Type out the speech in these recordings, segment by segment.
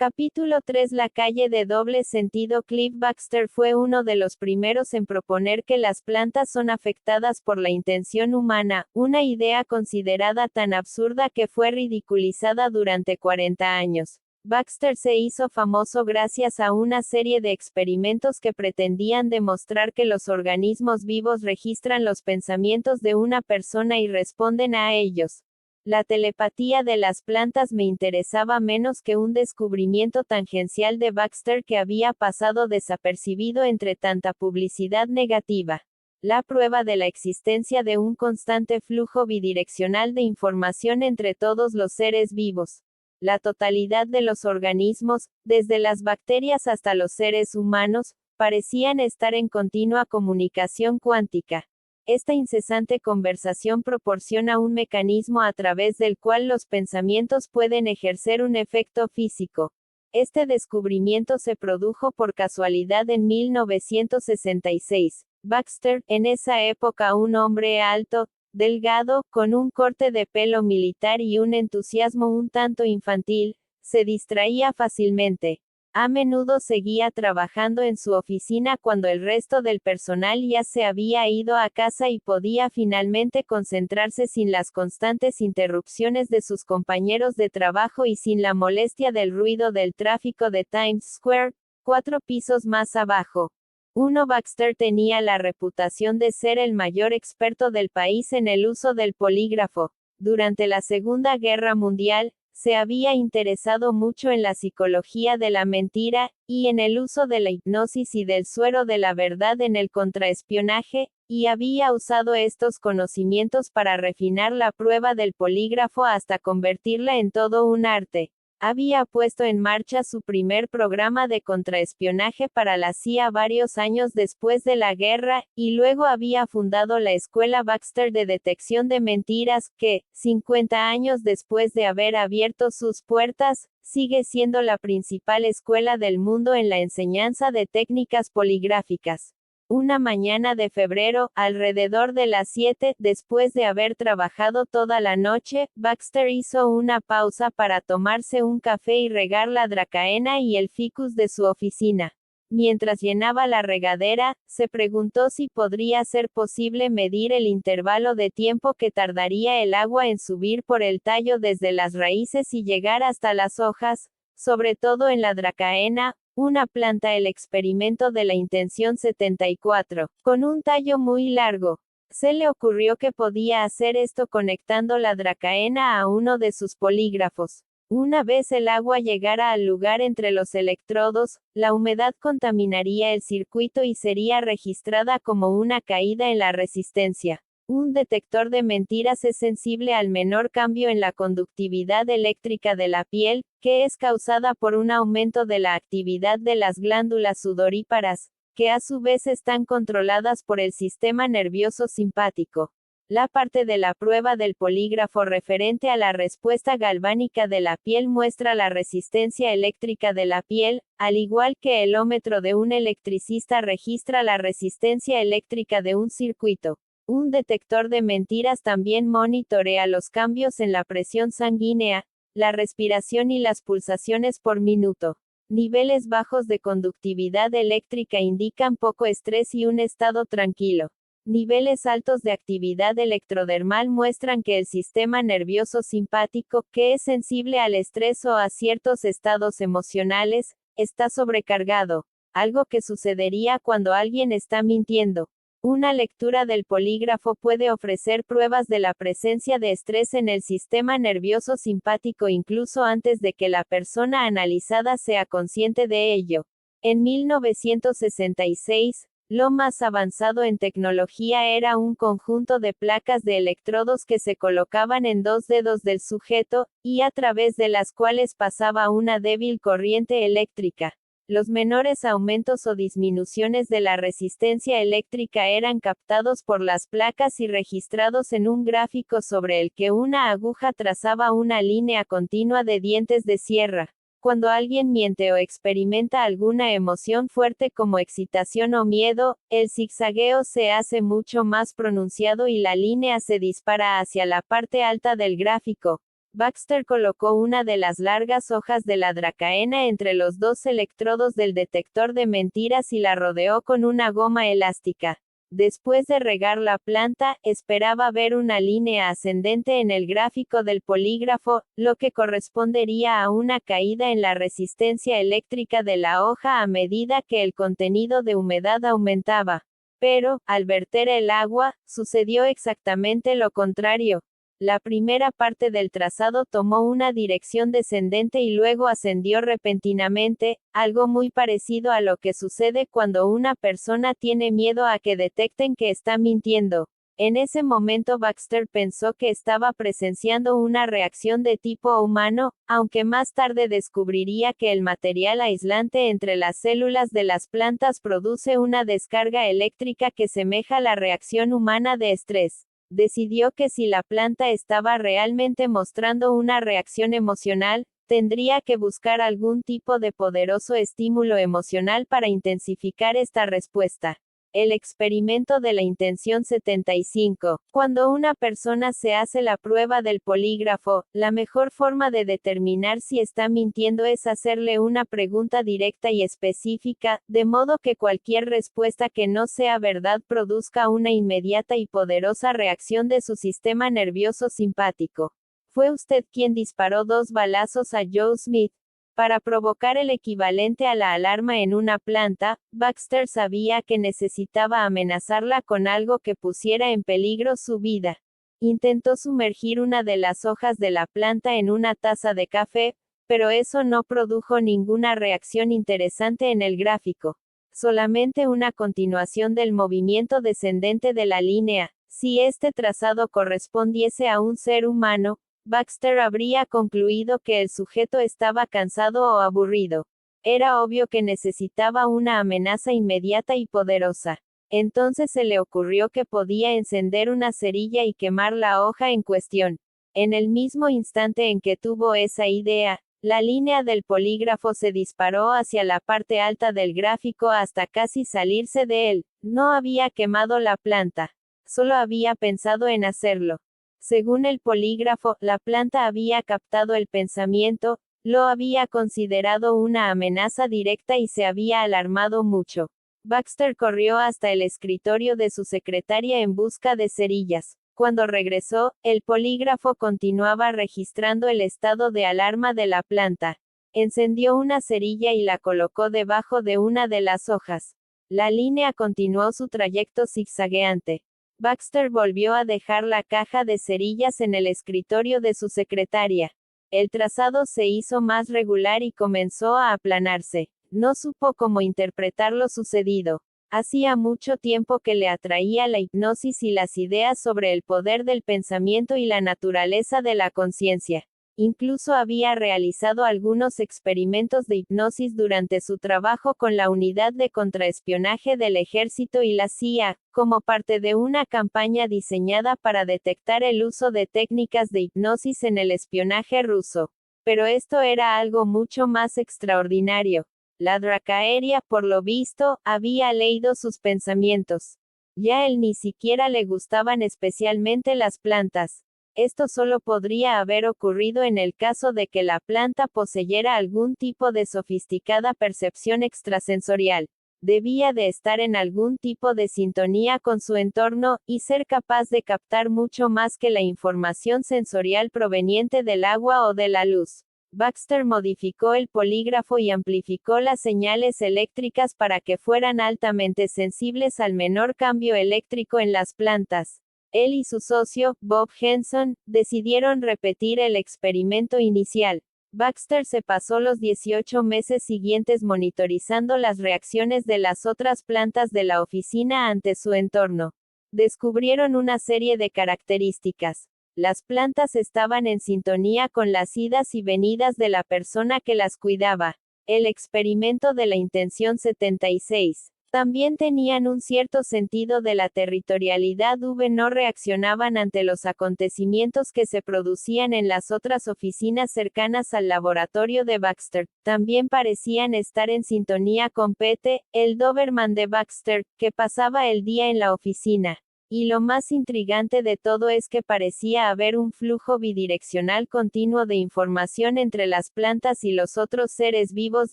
Capítulo 3. La calle de doble sentido. Cliff Baxter fue uno de los primeros en proponer que las plantas son afectadas por la intención humana, una idea considerada tan absurda que fue ridiculizada durante 40 años. Baxter se hizo famoso gracias a una serie de experimentos que pretendían demostrar que los organismos vivos registran los pensamientos de una persona y responden a ellos. La telepatía de las plantas me interesaba menos que un descubrimiento tangencial de Baxter que había pasado desapercibido entre tanta publicidad negativa. La prueba de la existencia de un constante flujo bidireccional de información entre todos los seres vivos. La totalidad de los organismos, desde las bacterias hasta los seres humanos, parecían estar en continua comunicación cuántica. Esta incesante conversación proporciona un mecanismo a través del cual los pensamientos pueden ejercer un efecto físico. Este descubrimiento se produjo por casualidad en 1966. Baxter, en esa época un hombre alto, delgado, con un corte de pelo militar y un entusiasmo un tanto infantil, se distraía fácilmente. A menudo seguía trabajando en su oficina cuando el resto del personal ya se había ido a casa y podía finalmente concentrarse sin las constantes interrupciones de sus compañeros de trabajo y sin la molestia del ruido del tráfico de Times Square, 4 pisos más abajo. Baxter tenía la reputación de ser el mayor experto del país en el uso del polígrafo. Durante la Segunda Guerra Mundial, se había interesado mucho en la psicología de la mentira, y en el uso de la hipnosis y del suero de la verdad en el contraespionaje, y había usado estos conocimientos para refinar la prueba del polígrafo hasta convertirla en todo un arte. Había puesto en marcha su primer programa de contraespionaje para la CIA varios años después de la guerra, y luego había fundado la Escuela Baxter de Detección de Mentiras, que, 50 años después de haber abierto sus puertas, sigue siendo la principal escuela del mundo en la enseñanza de técnicas poligráficas. Una mañana de febrero, alrededor de las 7, después de haber trabajado toda la noche, Baxter hizo una pausa para tomarse un café y regar la dracaena y el ficus de su oficina. Mientras llenaba la regadera, se preguntó si podría ser posible medir el intervalo de tiempo que tardaría el agua en subir por el tallo desde las raíces y llegar hasta las hojas, sobre todo en la dracaena, una planta. El experimento de la intención 74, con un tallo muy largo. Se le ocurrió que podía hacer esto conectando la dracaena a uno de sus polígrafos. Una vez el agua llegara al lugar entre los electrodos, la humedad contaminaría el circuito y sería registrada como una caída en la resistencia. Un detector de mentiras es sensible al menor cambio en la conductividad eléctrica de la piel, que es causada por un aumento de la actividad de las glándulas sudoríparas, que a su vez están controladas por el sistema nervioso simpático. La parte de la prueba del polígrafo referente a la respuesta galvánica de la piel muestra la resistencia eléctrica de la piel, al igual que el ómetro de un electricista registra la resistencia eléctrica de un circuito. Un detector de mentiras también monitorea los cambios en la presión sanguínea, la respiración y las pulsaciones por minuto. Niveles bajos de conductividad eléctrica indican poco estrés y un estado tranquilo. Niveles altos de actividad electrodermal muestran que el sistema nervioso simpático, que es sensible al estrés o a ciertos estados emocionales, está sobrecargado, algo que sucedería cuando alguien está mintiendo. Una lectura del polígrafo puede ofrecer pruebas de la presencia de estrés en el sistema nervioso simpático incluso antes de que la persona analizada sea consciente de ello. En 1966, lo más avanzado en tecnología era un conjunto de placas de electrodos que se colocaban en 2 dedos del sujeto, y a través de las cuales pasaba una débil corriente eléctrica. Los menores aumentos o disminuciones de la resistencia eléctrica eran captados por las placas y registrados en un gráfico sobre el que una aguja trazaba una línea continua de dientes de sierra. Cuando alguien miente o experimenta alguna emoción fuerte como excitación o miedo, el zigzagueo se hace mucho más pronunciado y la línea se dispara hacia la parte alta del gráfico. Baxter colocó una de las largas hojas de la dracaena entre los dos electrodos del detector de mentiras y la rodeó con una goma elástica. Después de regar la planta, esperaba ver una línea ascendente en el gráfico del polígrafo, lo que correspondería a una caída en la resistencia eléctrica de la hoja a medida que el contenido de humedad aumentaba. Pero, al verter el agua, sucedió exactamente lo contrario. La primera parte del trazado tomó una dirección descendente y luego ascendió repentinamente, algo muy parecido a lo que sucede cuando una persona tiene miedo a que detecten que está mintiendo. En ese momento Baxter pensó que estaba presenciando una reacción de tipo humano, aunque más tarde descubriría que el material aislante entre las células de las plantas produce una descarga eléctrica que semeja la reacción humana de estrés. Decidió que si la planta estaba realmente mostrando una reacción emocional, tendría que buscar algún tipo de poderoso estímulo emocional para intensificar esta respuesta. El experimento de la intención 75. Cuando una persona se hace la prueba del polígrafo, la mejor forma de determinar si está mintiendo es hacerle una pregunta directa y específica, de modo que cualquier respuesta que no sea verdad produzca una inmediata y poderosa reacción de su sistema nervioso simpático. ¿Fue usted quien disparó 2 balazos a Joe Smith? Para provocar el equivalente a la alarma en una planta, Baxter sabía que necesitaba amenazarla con algo que pusiera en peligro su vida. Intentó sumergir una de las hojas de la planta en una taza de café, pero eso no produjo ninguna reacción interesante en el gráfico. Solamente una continuación del movimiento descendente de la línea. Si este trazado correspondiese a un ser humano, Baxter habría concluido que el sujeto estaba cansado o aburrido. Era obvio que necesitaba una amenaza inmediata y poderosa. Entonces se le ocurrió que podía encender una cerilla y quemar la hoja en cuestión. En el mismo instante en que tuvo esa idea, la línea del polígrafo se disparó hacia la parte alta del gráfico hasta casi salirse de él. No había quemado la planta. Solo había pensado en hacerlo. Según el polígrafo, la planta había captado el pensamiento, lo había considerado una amenaza directa y se había alarmado mucho. Baxter corrió hasta el escritorio de su secretaria en busca de cerillas. Cuando regresó, el polígrafo continuaba registrando el estado de alarma de la planta. Encendió una cerilla y la colocó debajo de una de las hojas. La línea continuó su trayecto zigzagueante. Baxter volvió a dejar la caja de cerillas en el escritorio de su secretaria. El trazado se hizo más regular y comenzó a aplanarse. No supo cómo interpretar lo sucedido. Hacía mucho tiempo que le atraía la hipnosis y las ideas sobre el poder del pensamiento y la naturaleza de la conciencia. Incluso había realizado algunos experimentos de hipnosis durante su trabajo con la unidad de contraespionaje del ejército y la CIA, como parte de una campaña diseñada para detectar el uso de técnicas de hipnosis en el espionaje ruso. Pero esto era algo mucho más extraordinario. La Dracaeria, por lo visto, había leído sus pensamientos. Ya él ni siquiera le gustaban especialmente las plantas. Esto solo podría haber ocurrido en el caso de que la planta poseyera algún tipo de sofisticada percepción extrasensorial. Debía de estar en algún tipo de sintonía con su entorno, y ser capaz de captar mucho más que la información sensorial proveniente del agua o de la luz. Baxter modificó el polígrafo y amplificó las señales eléctricas para que fueran altamente sensibles al menor cambio eléctrico en las plantas. Él y su socio, Bob Henson, decidieron repetir el experimento inicial. Baxter se pasó los 18 meses siguientes monitorizando las reacciones de las otras plantas de la oficina ante su entorno. Descubrieron una serie de características. Las plantas estaban en sintonía con las idas y venidas de la persona que las cuidaba. El experimento de la intención 76. También tenían un cierto sentido de la territorialidad. No reaccionaban ante los acontecimientos que se producían en las otras oficinas cercanas al laboratorio de Baxter. También parecían estar en sintonía con Pete, el Doberman de Baxter, que pasaba el día en la oficina. Y lo más intrigante de todo es que parecía haber un flujo bidireccional continuo de información entre las plantas y los otros seres vivos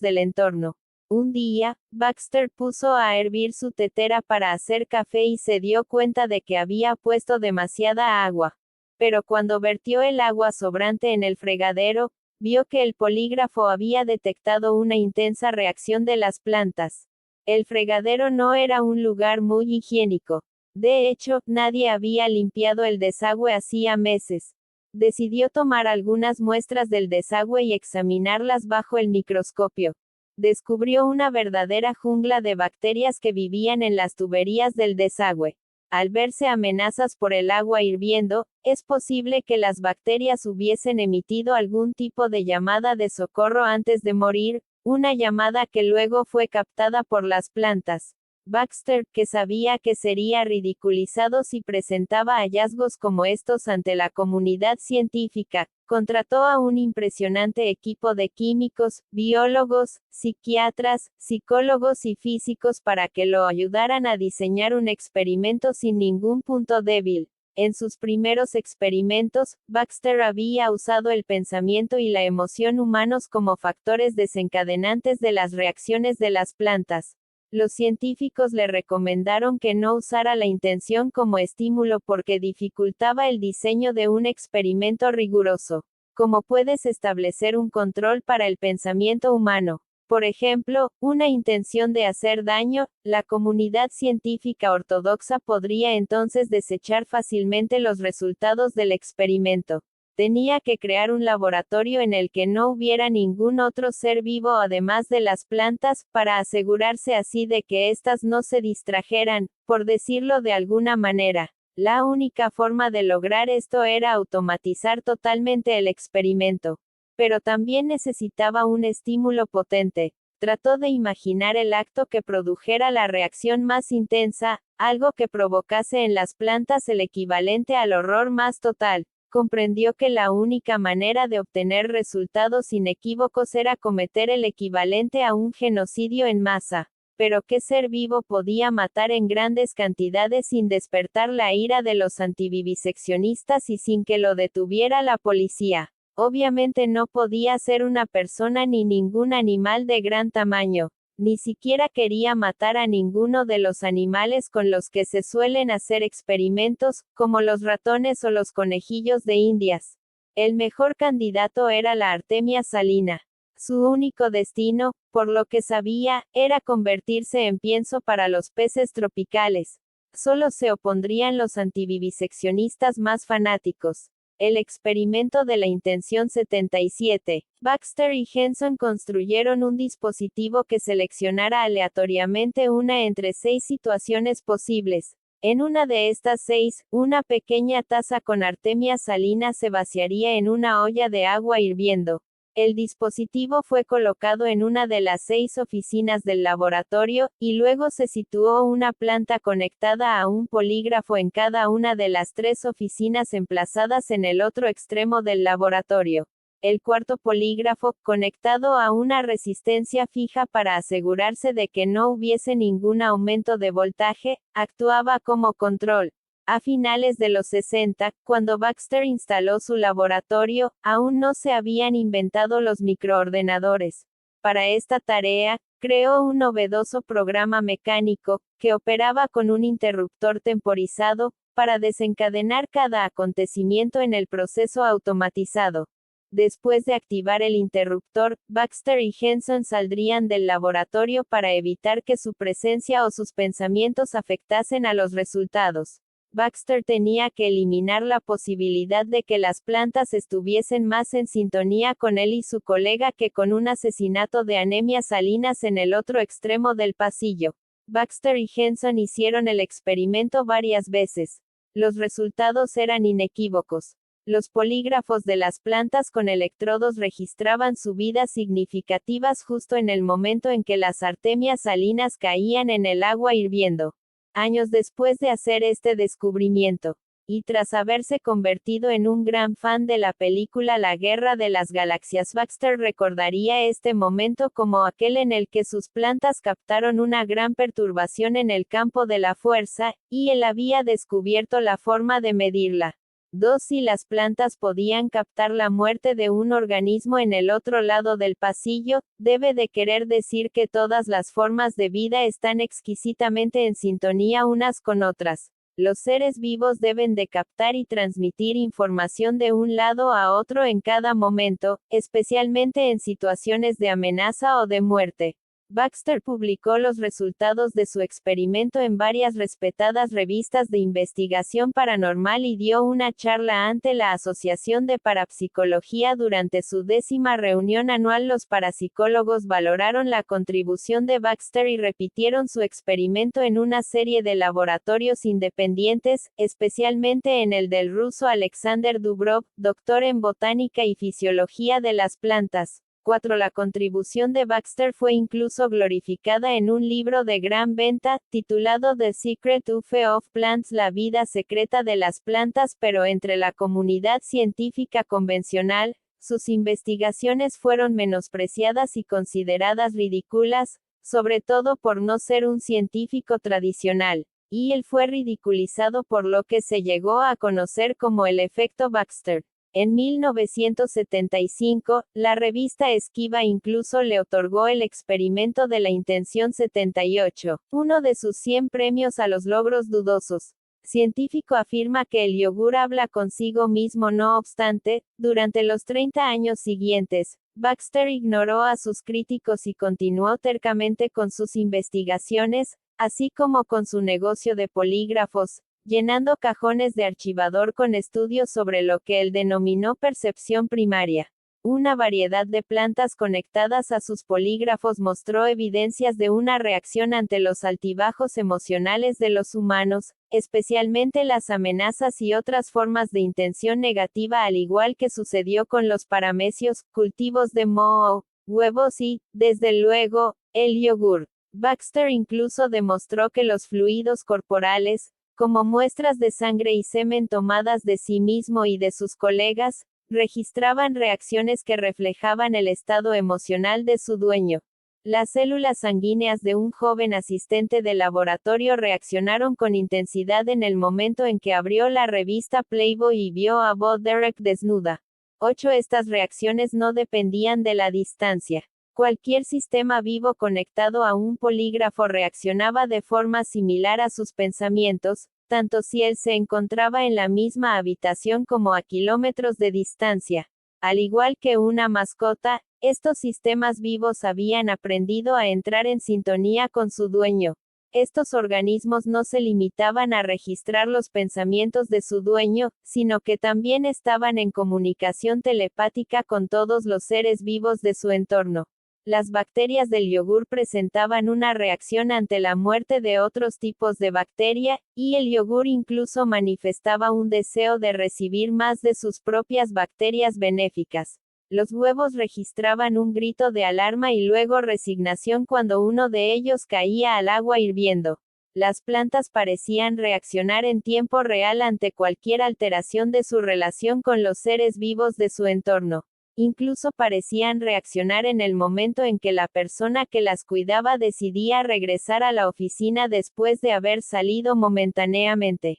del entorno. Un día, Baxter puso a hervir su tetera para hacer café y se dio cuenta de que había puesto demasiada agua. Pero cuando vertió el agua sobrante en el fregadero, vio que el polígrafo había detectado una intensa reacción de las plantas. El fregadero no era un lugar muy higiénico. De hecho, nadie había limpiado el desagüe hacía meses. Decidió tomar algunas muestras del desagüe y examinarlas bajo el microscopio. Descubrió una verdadera jungla de bacterias que vivían en las tuberías del desagüe. Al verse amenazas por el agua hirviendo, es posible que las bacterias hubiesen emitido algún tipo de llamada de socorro antes de morir, una llamada que luego fue captada por las plantas. Baxter, que sabía que sería ridiculizado si presentaba hallazgos como estos ante la comunidad científica, contrató a un impresionante equipo de químicos, biólogos, psiquiatras, psicólogos y físicos para que lo ayudaran a diseñar un experimento sin ningún punto débil. En sus primeros experimentos, Baxter había usado el pensamiento y la emoción humanos como factores desencadenantes de las reacciones de las plantas. Los científicos le recomendaron que no usara la intención como estímulo porque dificultaba el diseño de un experimento riguroso. ¿Cómo puedes establecer un control para el pensamiento humano? Por ejemplo, una intención de hacer daño, la comunidad científica ortodoxa podría entonces desechar fácilmente los resultados del experimento. Tenía que crear un laboratorio en el que no hubiera ningún otro ser vivo además de las plantas, para asegurarse así de que éstas no se distrajeran, por decirlo de alguna manera. La única forma de lograr esto era automatizar totalmente el experimento. Pero también necesitaba un estímulo potente. Trató de imaginar el acto que produjera la reacción más intensa, algo que provocase en las plantas el equivalente al horror más total. Comprendió que la única manera de obtener resultados inequívocos era cometer el equivalente a un genocidio en masa. Pero ¿qué ser vivo podía matar en grandes cantidades sin despertar la ira de los antiviviseccionistas y sin que lo detuviera la policía? Obviamente no podía ser una persona ni ningún animal de gran tamaño. Ni siquiera quería matar a ninguno de los animales con los que se suelen hacer experimentos, como los ratones o los conejillos de Indias. El mejor candidato era la Artemia salina. Su único destino, por lo que sabía, era convertirse en pienso para los peces tropicales. Solo se opondrían los antiviviseccionistas más fanáticos. El experimento de la intención 77. Baxter y Henson construyeron un dispositivo que seleccionara aleatoriamente una entre 6 situaciones posibles. En una de estas 6, una pequeña taza con Artemia salina se vaciaría en una olla de agua hirviendo. El dispositivo fue colocado en una de las 6 oficinas del laboratorio, y luego se situó una planta conectada a un polígrafo en cada una de las 3 oficinas emplazadas en el otro extremo del laboratorio. El cuarto polígrafo, conectado a una resistencia fija para asegurarse de que no hubiese ningún aumento de voltaje, actuaba como control. A finales de los 60, cuando Baxter instaló su laboratorio, aún no se habían inventado los microordenadores. Para esta tarea, creó un novedoso programa mecánico, que operaba con un interruptor temporizado, para desencadenar cada acontecimiento en el proceso automatizado. Después de activar el interruptor, Baxter y Henson saldrían del laboratorio para evitar que su presencia o sus pensamientos afectasen a los resultados. Baxter tenía que eliminar la posibilidad de que las plantas estuviesen más en sintonía con él y su colega que con un asesinato de Artemia salinas en el otro extremo del pasillo. Baxter y Henson hicieron el experimento varias veces. Los resultados eran inequívocos. Los polígrafos de las plantas con electrodos registraban subidas significativas justo en el momento en que las Artemias salinas caían en el agua hirviendo. Años después de hacer este descubrimiento, Y tras haberse convertido en un gran fan de la película La Guerra de las Galaxias, Baxter recordaría este momento como aquel en el que sus plantas captaron una gran perturbación en el campo de la fuerza, y él había descubierto la forma de medirla. 2. Si las plantas podían captar la muerte de un organismo en el otro lado del pasillo, debe de querer decir que todas las formas de vida están exquisitamente en sintonía unas con otras. Los seres vivos deben de captar y transmitir información de un lado a otro en cada momento, especialmente en situaciones de amenaza o de muerte. Baxter publicó los resultados de su experimento en varias respetadas revistas de investigación paranormal y dio una charla ante la Asociación de Parapsicología durante su 10ª reunión anual. Los parapsicólogos valoraron la contribución de Baxter y repitieron su experimento en una serie de laboratorios independientes, especialmente en el del ruso Alexander Dubrov, doctor en botánica y fisiología de las plantas. 4. La contribución de Baxter fue incluso glorificada en un libro de gran venta, titulado The Secret Life of Plants, la vida secreta de las plantas, pero entre la comunidad científica convencional, sus investigaciones fueron menospreciadas y consideradas ridículas, sobre todo por no ser un científico tradicional, y él fue ridiculizado por lo que se llegó a conocer como el efecto Baxter. En 1975, la revista Esquiva incluso le otorgó el experimento de la intención 78, uno de sus 100 premios a los logros dudosos. Científico afirma que el yogur habla consigo mismo. No obstante, durante los 30 años siguientes, Baxter ignoró a sus críticos y continuó tercamente con sus investigaciones, así como con su negocio de polígrafos, llenando cajones de archivador con estudios sobre lo que él denominó percepción primaria. Una variedad de plantas conectadas a sus polígrafos mostró evidencias de una reacción ante los altibajos emocionales de los humanos, especialmente las amenazas y otras formas de intención negativa, al igual que sucedió con los paramecios, cultivos de moho, huevos y, desde luego, el yogur. Baxter incluso demostró que los fluidos corporales, como muestras de sangre y semen tomadas de sí mismo y de sus colegas, registraban reacciones que reflejaban el estado emocional de su dueño. Las células sanguíneas de un joven asistente de laboratorio reaccionaron con intensidad en el momento en que abrió la revista Playboy y vio a Bo Derek desnuda. 8. Estas reacciones no dependían de la distancia. Cualquier sistema vivo conectado a un polígrafo reaccionaba de forma similar a sus pensamientos, tanto si él se encontraba en la misma habitación como a kilómetros de distancia. Al igual que una mascota, estos sistemas vivos habían aprendido a entrar en sintonía con su dueño. Estos organismos no se limitaban a registrar los pensamientos de su dueño, sino que también estaban en comunicación telepática con todos los seres vivos de su entorno. Las bacterias del yogur presentaban una reacción ante la muerte de otros tipos de bacteria, y el yogur incluso manifestaba un deseo de recibir más de sus propias bacterias benéficas. Los huevos registraban un grito de alarma y luego resignación cuando uno de ellos caía al agua hirviendo. Las plantas parecían reaccionar en tiempo real ante cualquier alteración de su relación con los seres vivos de su entorno. Incluso parecían reaccionar en el momento en que la persona que las cuidaba decidía regresar a la oficina después de haber salido momentáneamente.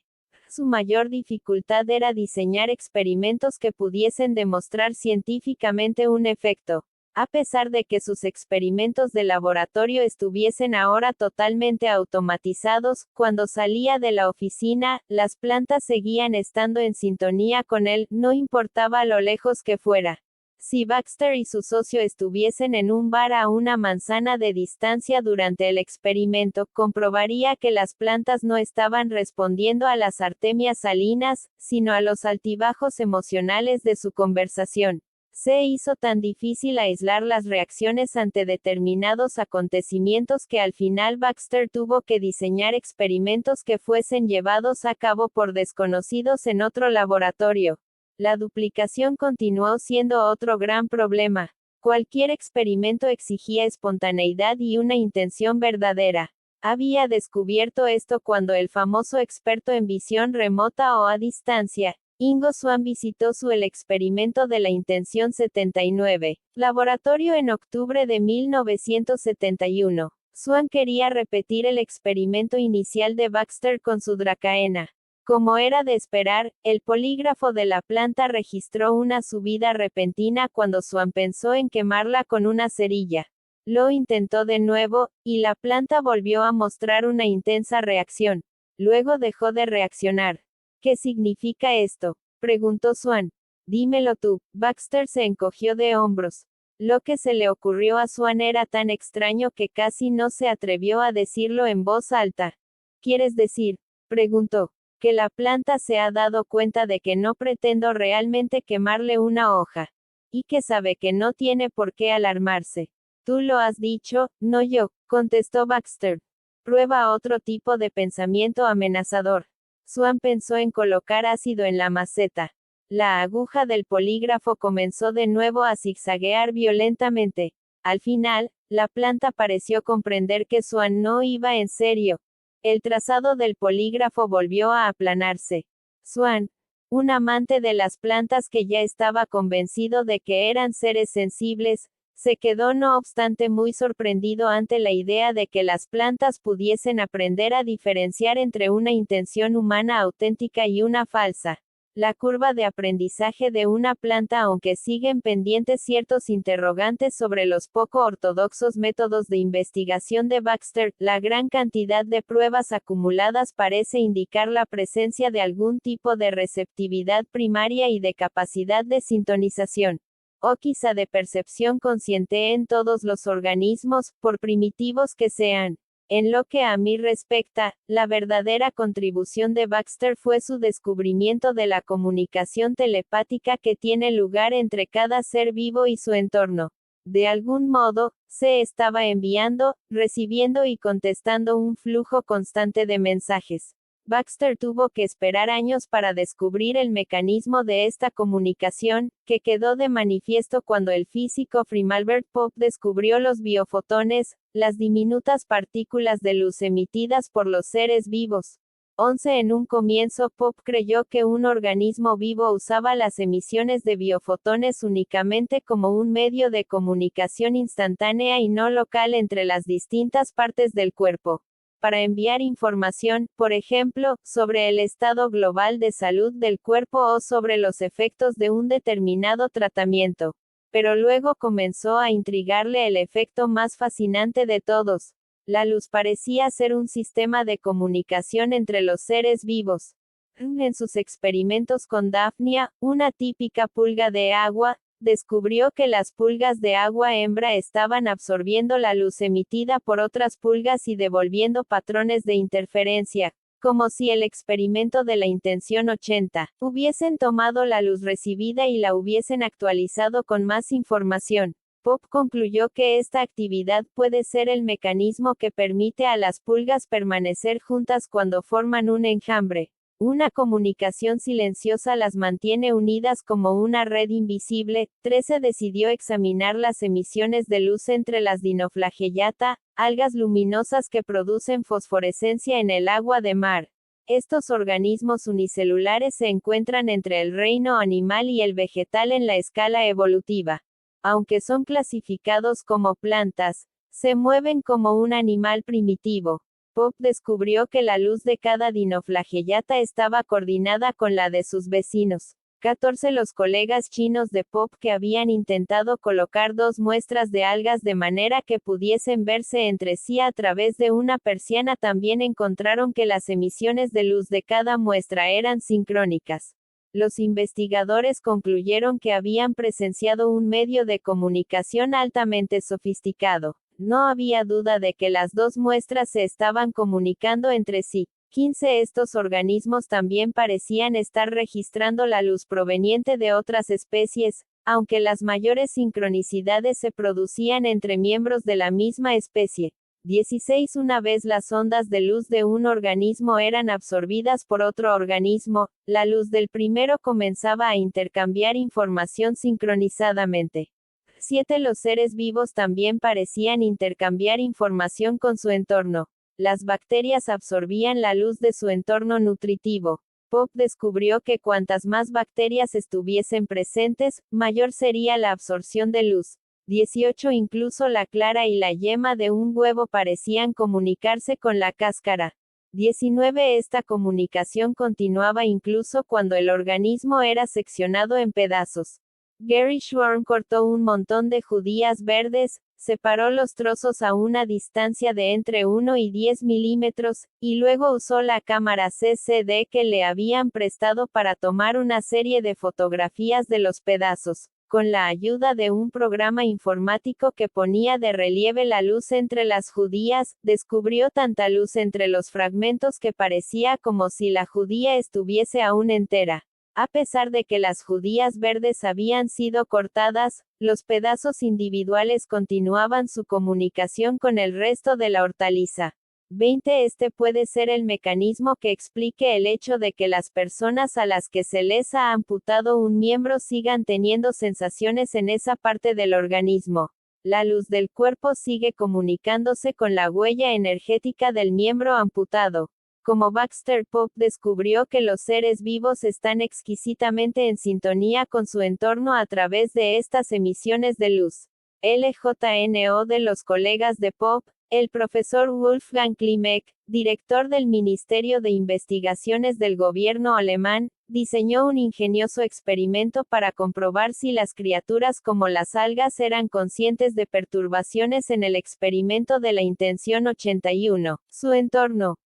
Su mayor dificultad era diseñar experimentos que pudiesen demostrar científicamente un efecto. A pesar de que sus experimentos de laboratorio estuviesen ahora totalmente automatizados, cuando salía de la oficina, las plantas seguían estando en sintonía con él, no importaba lo lejos que fuera. Si Baxter y su socio estuviesen en un bar a una manzana de distancia durante el experimento, comprobaría que las plantas no estaban respondiendo a las artemias salinas, sino a los altibajos emocionales de su conversación. Se hizo tan difícil aislar las reacciones ante determinados acontecimientos que al final Baxter tuvo que diseñar experimentos que fuesen llevados a cabo por desconocidos en otro laboratorio. La duplicación continuó siendo otro gran problema. Cualquier experimento exigía espontaneidad y una intención verdadera. había descubierto esto cuando el famoso experto en visión remota o a distancia, Ingo Swann visitó el experimento de la intención 79, laboratorio en octubre de 1971. Swann quería repetir el experimento inicial de Baxter con su dracaena. Como era de esperar, el polígrafo de la planta registró una subida repentina cuando Swann pensó en quemarla con una cerilla. Lo intentó de nuevo, y la planta volvió a mostrar una intensa reacción. Luego dejó de reaccionar. ¿Qué significa esto?, preguntó Swann. Dímelo tú. Baxter se encogió de hombros. Lo que se le ocurrió a Swann era tan extraño que casi no se atrevió a decirlo en voz alta. ¿Quieres decir?, preguntó, que la planta se ha dado cuenta de que no pretendo realmente quemarle una hoja. Y que sabe que no tiene por qué alarmarse. Tú lo has dicho, no yo, contestó Baxter. Prueba otro tipo de pensamiento amenazador. Swann pensó en colocar ácido en la maceta. La aguja del polígrafo comenzó de nuevo a zigzaguear violentamente. Al final, la planta pareció comprender que Swann no iba en serio. El trazado del polígrafo volvió a aplanarse. Swann, un amante de las plantas que ya estaba convencido de que eran seres sensibles, se quedó no obstante muy sorprendido ante la idea de que las plantas pudiesen aprender a diferenciar entre una intención humana auténtica y una falsa. La curva de aprendizaje de una planta, aunque siguen pendientes ciertos interrogantes sobre los poco ortodoxos métodos de investigación de Baxter, la gran cantidad de pruebas acumuladas parece indicar la presencia de algún tipo de receptividad primaria y de capacidad de sintonización, o quizá de percepción consciente en todos los organismos, por primitivos que sean. En lo que a mí respecta, la verdadera contribución de Baxter fue su descubrimiento de la comunicación telepática que tiene lugar entre cada ser vivo y su entorno. De algún modo, se estaba enviando, recibiendo y contestando un flujo constante de mensajes. Baxter tuvo que esperar años para descubrir el mecanismo de esta comunicación, que quedó de manifiesto cuando el físico Freeman Pope descubrió los biofotones, las diminutas partículas de luz emitidas por los seres vivos. 11 En un comienzo, Pope creyó que un organismo vivo usaba las emisiones de biofotones únicamente como un medio de comunicación instantánea y no local entre las distintas partes del cuerpo. Para enviar información, por ejemplo, sobre el estado global de salud del cuerpo o sobre los efectos de un determinado tratamiento. Pero luego comenzó a intrigarle el efecto más fascinante de todos. La luz parecía ser un sistema de comunicación entre los seres vivos. En sus experimentos con Daphnia, una típica pulga de agua, descubrió que las pulgas de agua hembra estaban absorbiendo la luz emitida por otras pulgas y devolviendo patrones de interferencia, como si el experimento de la intención 80 hubiesen tomado la luz recibida y la hubiesen actualizado con más información. Pope concluyó que esta actividad puede ser el mecanismo que permite a las pulgas permanecer juntas cuando forman un enjambre. Una comunicación silenciosa las mantiene unidas como una red invisible. 13 Decidió examinar las emisiones de luz entre las Dinoflagellata, algas luminosas que producen fosforescencia en el agua de mar. Estos organismos unicelulares se encuentran entre el reino animal y el vegetal en la escala evolutiva. Aunque son clasificados como plantas, se mueven como un animal primitivo. Pope descubrió que la luz de cada dinoflagellata estaba coordinada con la de sus vecinos. 14 Los colegas chinos de Pope que habían intentado colocar dos muestras de algas de manera que pudiesen verse entre sí a través de una persiana también encontraron que las emisiones de luz de cada muestra eran sincrónicas. Los investigadores concluyeron que habían presenciado un medio de comunicación altamente sofisticado. No había duda de que las dos muestras se estaban comunicando entre sí. 15 Estos organismos también parecían estar registrando la luz proveniente de otras especies, aunque las mayores sincronicidades se producían entre miembros de la misma especie. 16 Una vez las ondas de luz de un organismo eran absorbidas por otro organismo, la luz del primero comenzaba a intercambiar información sincronizadamente. 7 Los seres vivos también parecían intercambiar información con su entorno. Las bacterias absorbían la luz de su entorno nutritivo. Pope descubrió que cuantas más bacterias estuviesen presentes, mayor sería la absorción de luz. 18 Incluso la clara y la yema de un huevo parecían comunicarse con la cáscara. 19 Esta comunicación continuaba incluso cuando el organismo era seccionado en pedazos. Gary Schwarm cortó un montón de judías verdes, separó los trozos a una distancia de entre 1 y 10 milímetros, y luego usó la cámara CCD que le habían prestado para tomar una serie de fotografías de los pedazos. Con la ayuda de un programa informático que ponía de relieve la luz entre las judías, descubrió tanta luz entre los fragmentos que parecía como si la judía estuviese aún entera. A pesar de que las judías verdes habían sido cortadas, los pedazos individuales continuaban su comunicación con el resto de la hortaliza. 20 Este puede ser el mecanismo que explique el hecho de que las personas a las que se les ha amputado un miembro sigan teniendo sensaciones en esa parte del organismo. La luz del cuerpo sigue comunicándose con la huella energética del miembro amputado. Como Baxter, Pope descubrió que los seres vivos están exquisitamente en sintonía con su entorno a través de estas emisiones de luz. LJNO de los colegas de Pope, el profesor Wolfgang Klimek, director del Ministerio de Investigaciones del gobierno alemán, diseñó un ingenioso experimento para comprobar si las criaturas como las algas eran conscientes de perturbaciones en el experimento de la intención 81. Su entorno.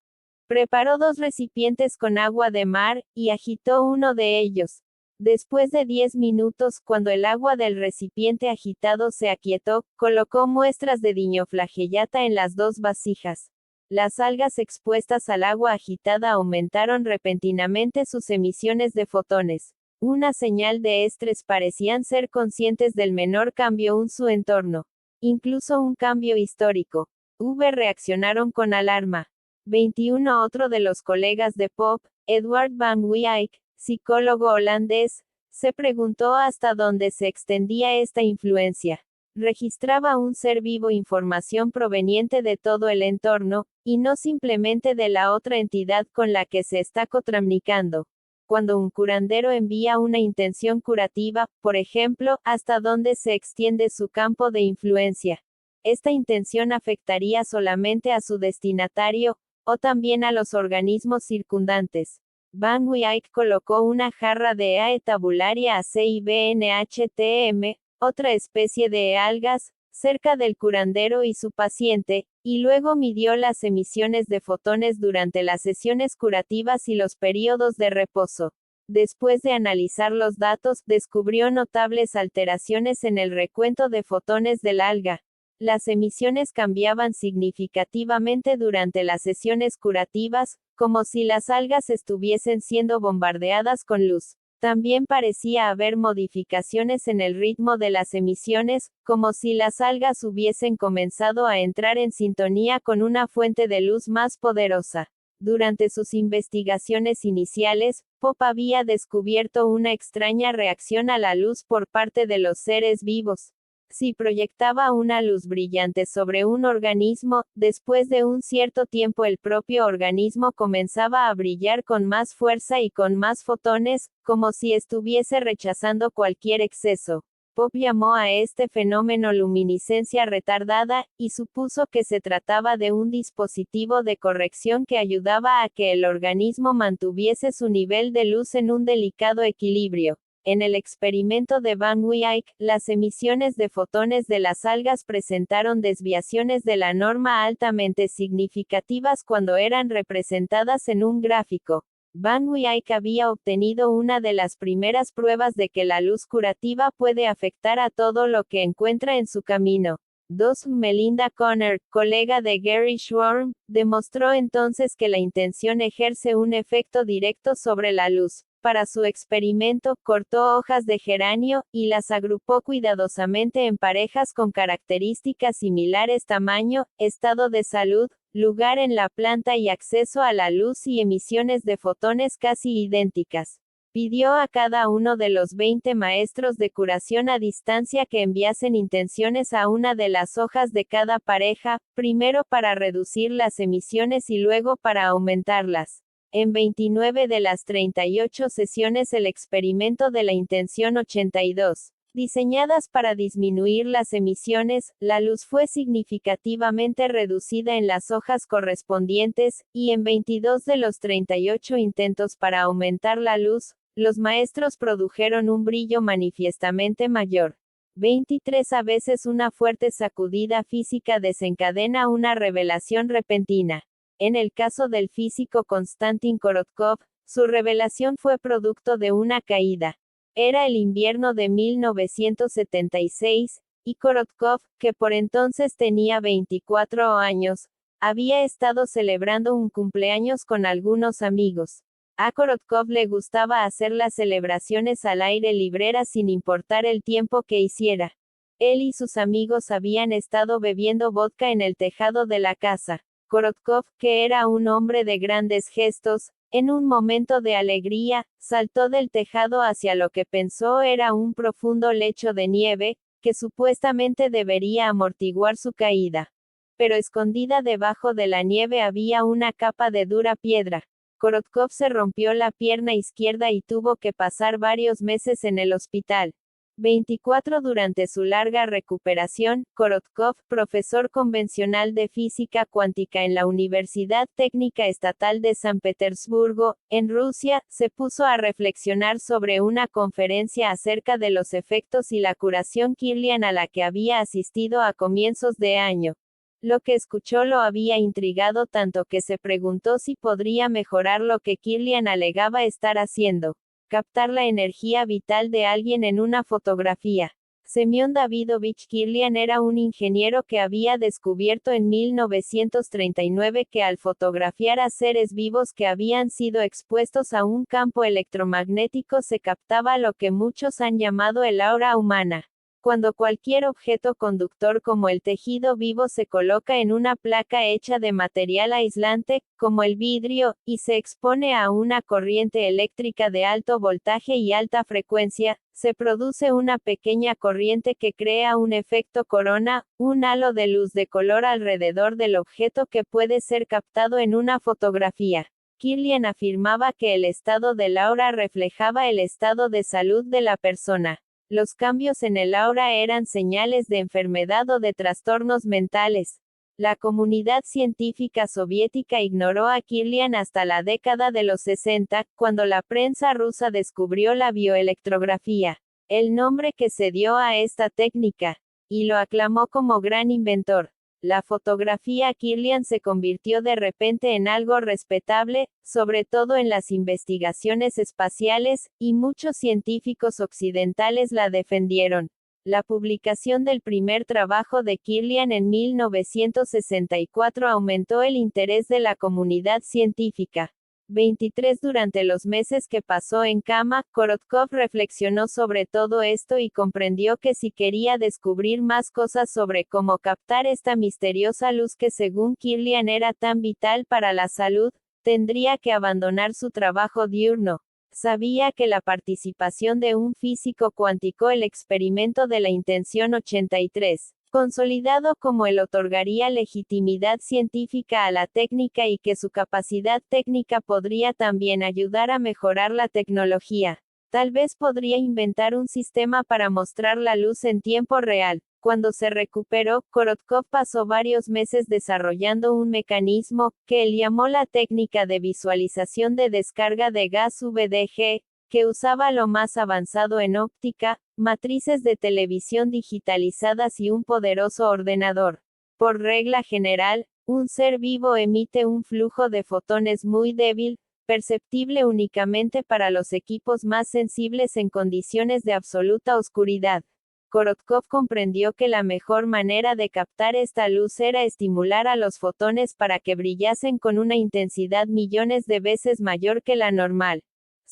Preparó 2 recipientes con agua de mar, y agitó uno de ellos. Después de 10 minutos, cuando el agua del recipiente agitado se aquietó, colocó muestras de Dinoflagellata en las 2 vasijas. Las algas expuestas al agua agitada aumentaron repentinamente sus emisiones de fotones. Una señal de estrés. Parecían ser conscientes del menor cambio en su entorno. Incluso un cambio histórico. Reaccionaron con alarma. 21 Otro de los colegas de Pope, Edward van Wijk, psicólogo holandés, se preguntó hasta dónde se extendía esta influencia. Registraba un ser vivo información proveniente de todo el entorno, y no simplemente de la otra entidad con la que se está comunicando. Cuando un curandero envía una intención curativa, por ejemplo, ¿hasta dónde se extiende su campo de influencia? Esta intención afectaría solamente a su destinatario, o también a los organismos circundantes. Van Wijk colocó una jarra de Ae tabularia ACIBNHTM, otra especie de algas, cerca del curandero y su paciente, y luego midió las emisiones de fotones durante las sesiones curativas y los periodos de reposo. Después de analizar los datos, descubrió notables alteraciones en el recuento de fotones del alga. Las emisiones cambiaban significativamente durante las sesiones curativas, como si las algas estuviesen siendo bombardeadas con luz. También parecía haber modificaciones en el ritmo de las emisiones, como si las algas hubiesen comenzado a entrar en sintonía con una fuente de luz más poderosa. Durante sus investigaciones iniciales, Pope había descubierto una extraña reacción a la luz por parte de los seres vivos. Si proyectaba una luz brillante sobre un organismo, después de un cierto tiempo el propio organismo comenzaba a brillar con más fuerza y con más fotones, como si estuviese rechazando cualquier exceso. Pope llamó a este fenómeno luminiscencia retardada, y supuso que se trataba de un dispositivo de corrección que ayudaba a que el organismo mantuviese su nivel de luz en un delicado equilibrio. En el experimento de Van Wijk, las emisiones de fotones de las algas presentaron desviaciones de la norma altamente significativas cuando eran representadas en un gráfico. Van Wijk había obtenido una de las primeras pruebas de que la luz curativa puede afectar a todo lo que encuentra en su camino. 2. Melinda Conner, colega de Gary Schwarm, demostró entonces que la intención ejerce un efecto directo sobre la luz. Para su experimento, cortó hojas de geranio, y las agrupó cuidadosamente en parejas con características similares: tamaño, estado de salud, lugar en la planta y acceso a la luz y emisiones de fotones casi idénticas. Pidió a cada uno de los 20 maestros de curación a distancia que enviasen intenciones a una de las hojas de cada pareja, primero para reducir las emisiones y luego para aumentarlas. En 29 de las 38 sesiones el experimento de la intención 82, diseñadas para disminuir las emisiones, la luz fue significativamente reducida en las hojas correspondientes, y en 22 de los 38 intentos para aumentar la luz, los maestros produjeron un brillo manifiestamente mayor. 23 a veces una fuerte sacudida física desencadena una revelación repentina. En el caso del físico Konstantin Korotkov, su revelación fue producto de una caída. Era el invierno de 1976, y Korotkov, que por entonces tenía 24 años, había estado celebrando un cumpleaños con algunos amigos. A Korotkov le gustaba hacer las celebraciones al aire libre sin importar el tiempo que hiciera. Él y sus amigos habían estado bebiendo vodka en el tejado de la casa. Korotkov, que era un hombre de grandes gestos, en un momento de alegría, saltó del tejado hacia lo que pensó era un profundo lecho de nieve, que supuestamente debería amortiguar su caída. Pero escondida debajo de la nieve había una capa de dura piedra. Korotkov se rompió la pierna izquierda y tuvo que pasar varios meses en el hospital. 24 Durante su larga recuperación, Korotkov, profesor convencional de física cuántica en la Universidad Técnica Estatal de San Petersburgo, en Rusia, se puso a reflexionar sobre una conferencia acerca de los efectos y la curación Kirlian a la que había asistido a comienzos de año. Lo que escuchó lo había intrigado tanto que se preguntó si podría mejorar lo que Kirlian alegaba estar haciendo. Captar la energía vital de alguien en una fotografía. Semyon Davidovich Kirlian era un ingeniero que había descubierto en 1939 que al fotografiar a seres vivos que habían sido expuestos a un campo electromagnético se captaba lo que muchos han llamado el aura humana. Cuando cualquier objeto conductor como el tejido vivo se coloca en una placa hecha de material aislante, como el vidrio, y se expone a una corriente eléctrica de alto voltaje y alta frecuencia, se produce una pequeña corriente que crea un efecto corona, un halo de luz de color alrededor del objeto que puede ser captado en una fotografía. Kirlian afirmaba que el estado del aura reflejaba el estado de salud de la persona. Los cambios en el aura eran señales de enfermedad o de trastornos mentales. La comunidad científica soviética ignoró a Kirlian hasta la década de los 60, cuando la prensa rusa descubrió la bioelectrografía, el nombre que se dio a esta técnica, y lo aclamó como gran inventor. La fotografía Kirlian se convirtió de repente en algo respetable, sobre todo en las investigaciones espaciales, y muchos científicos occidentales la defendieron. La publicación del primer trabajo de Kirlian en 1964 aumentó el interés de la comunidad científica. 23 Durante los meses que pasó en cama, Korotkov reflexionó sobre todo esto y comprendió que si quería descubrir más cosas sobre cómo captar esta misteriosa luz que según Kirlian era tan vital para la salud, tendría que abandonar su trabajo diurno. Sabía que la participación de un físico cuántico el experimento de la intención 83. Consolidado como él otorgaría legitimidad científica a la técnica y que su capacidad técnica podría también ayudar a mejorar la tecnología. Tal vez podría inventar un sistema para mostrar la luz en tiempo real. Cuando se recuperó, Korotkov pasó varios meses desarrollando un mecanismo, que él llamó la técnica de visualización de descarga de gas VDG, que usaba lo más avanzado en óptica, matrices de televisión digitalizadas y un poderoso ordenador. Por regla general, un ser vivo emite un flujo de fotones muy débil, perceptible únicamente para los equipos más sensibles en condiciones de absoluta oscuridad. Korotkov comprendió que la mejor manera de captar esta luz era estimular a los fotones para que brillasen con una intensidad millones de veces mayor que la normal.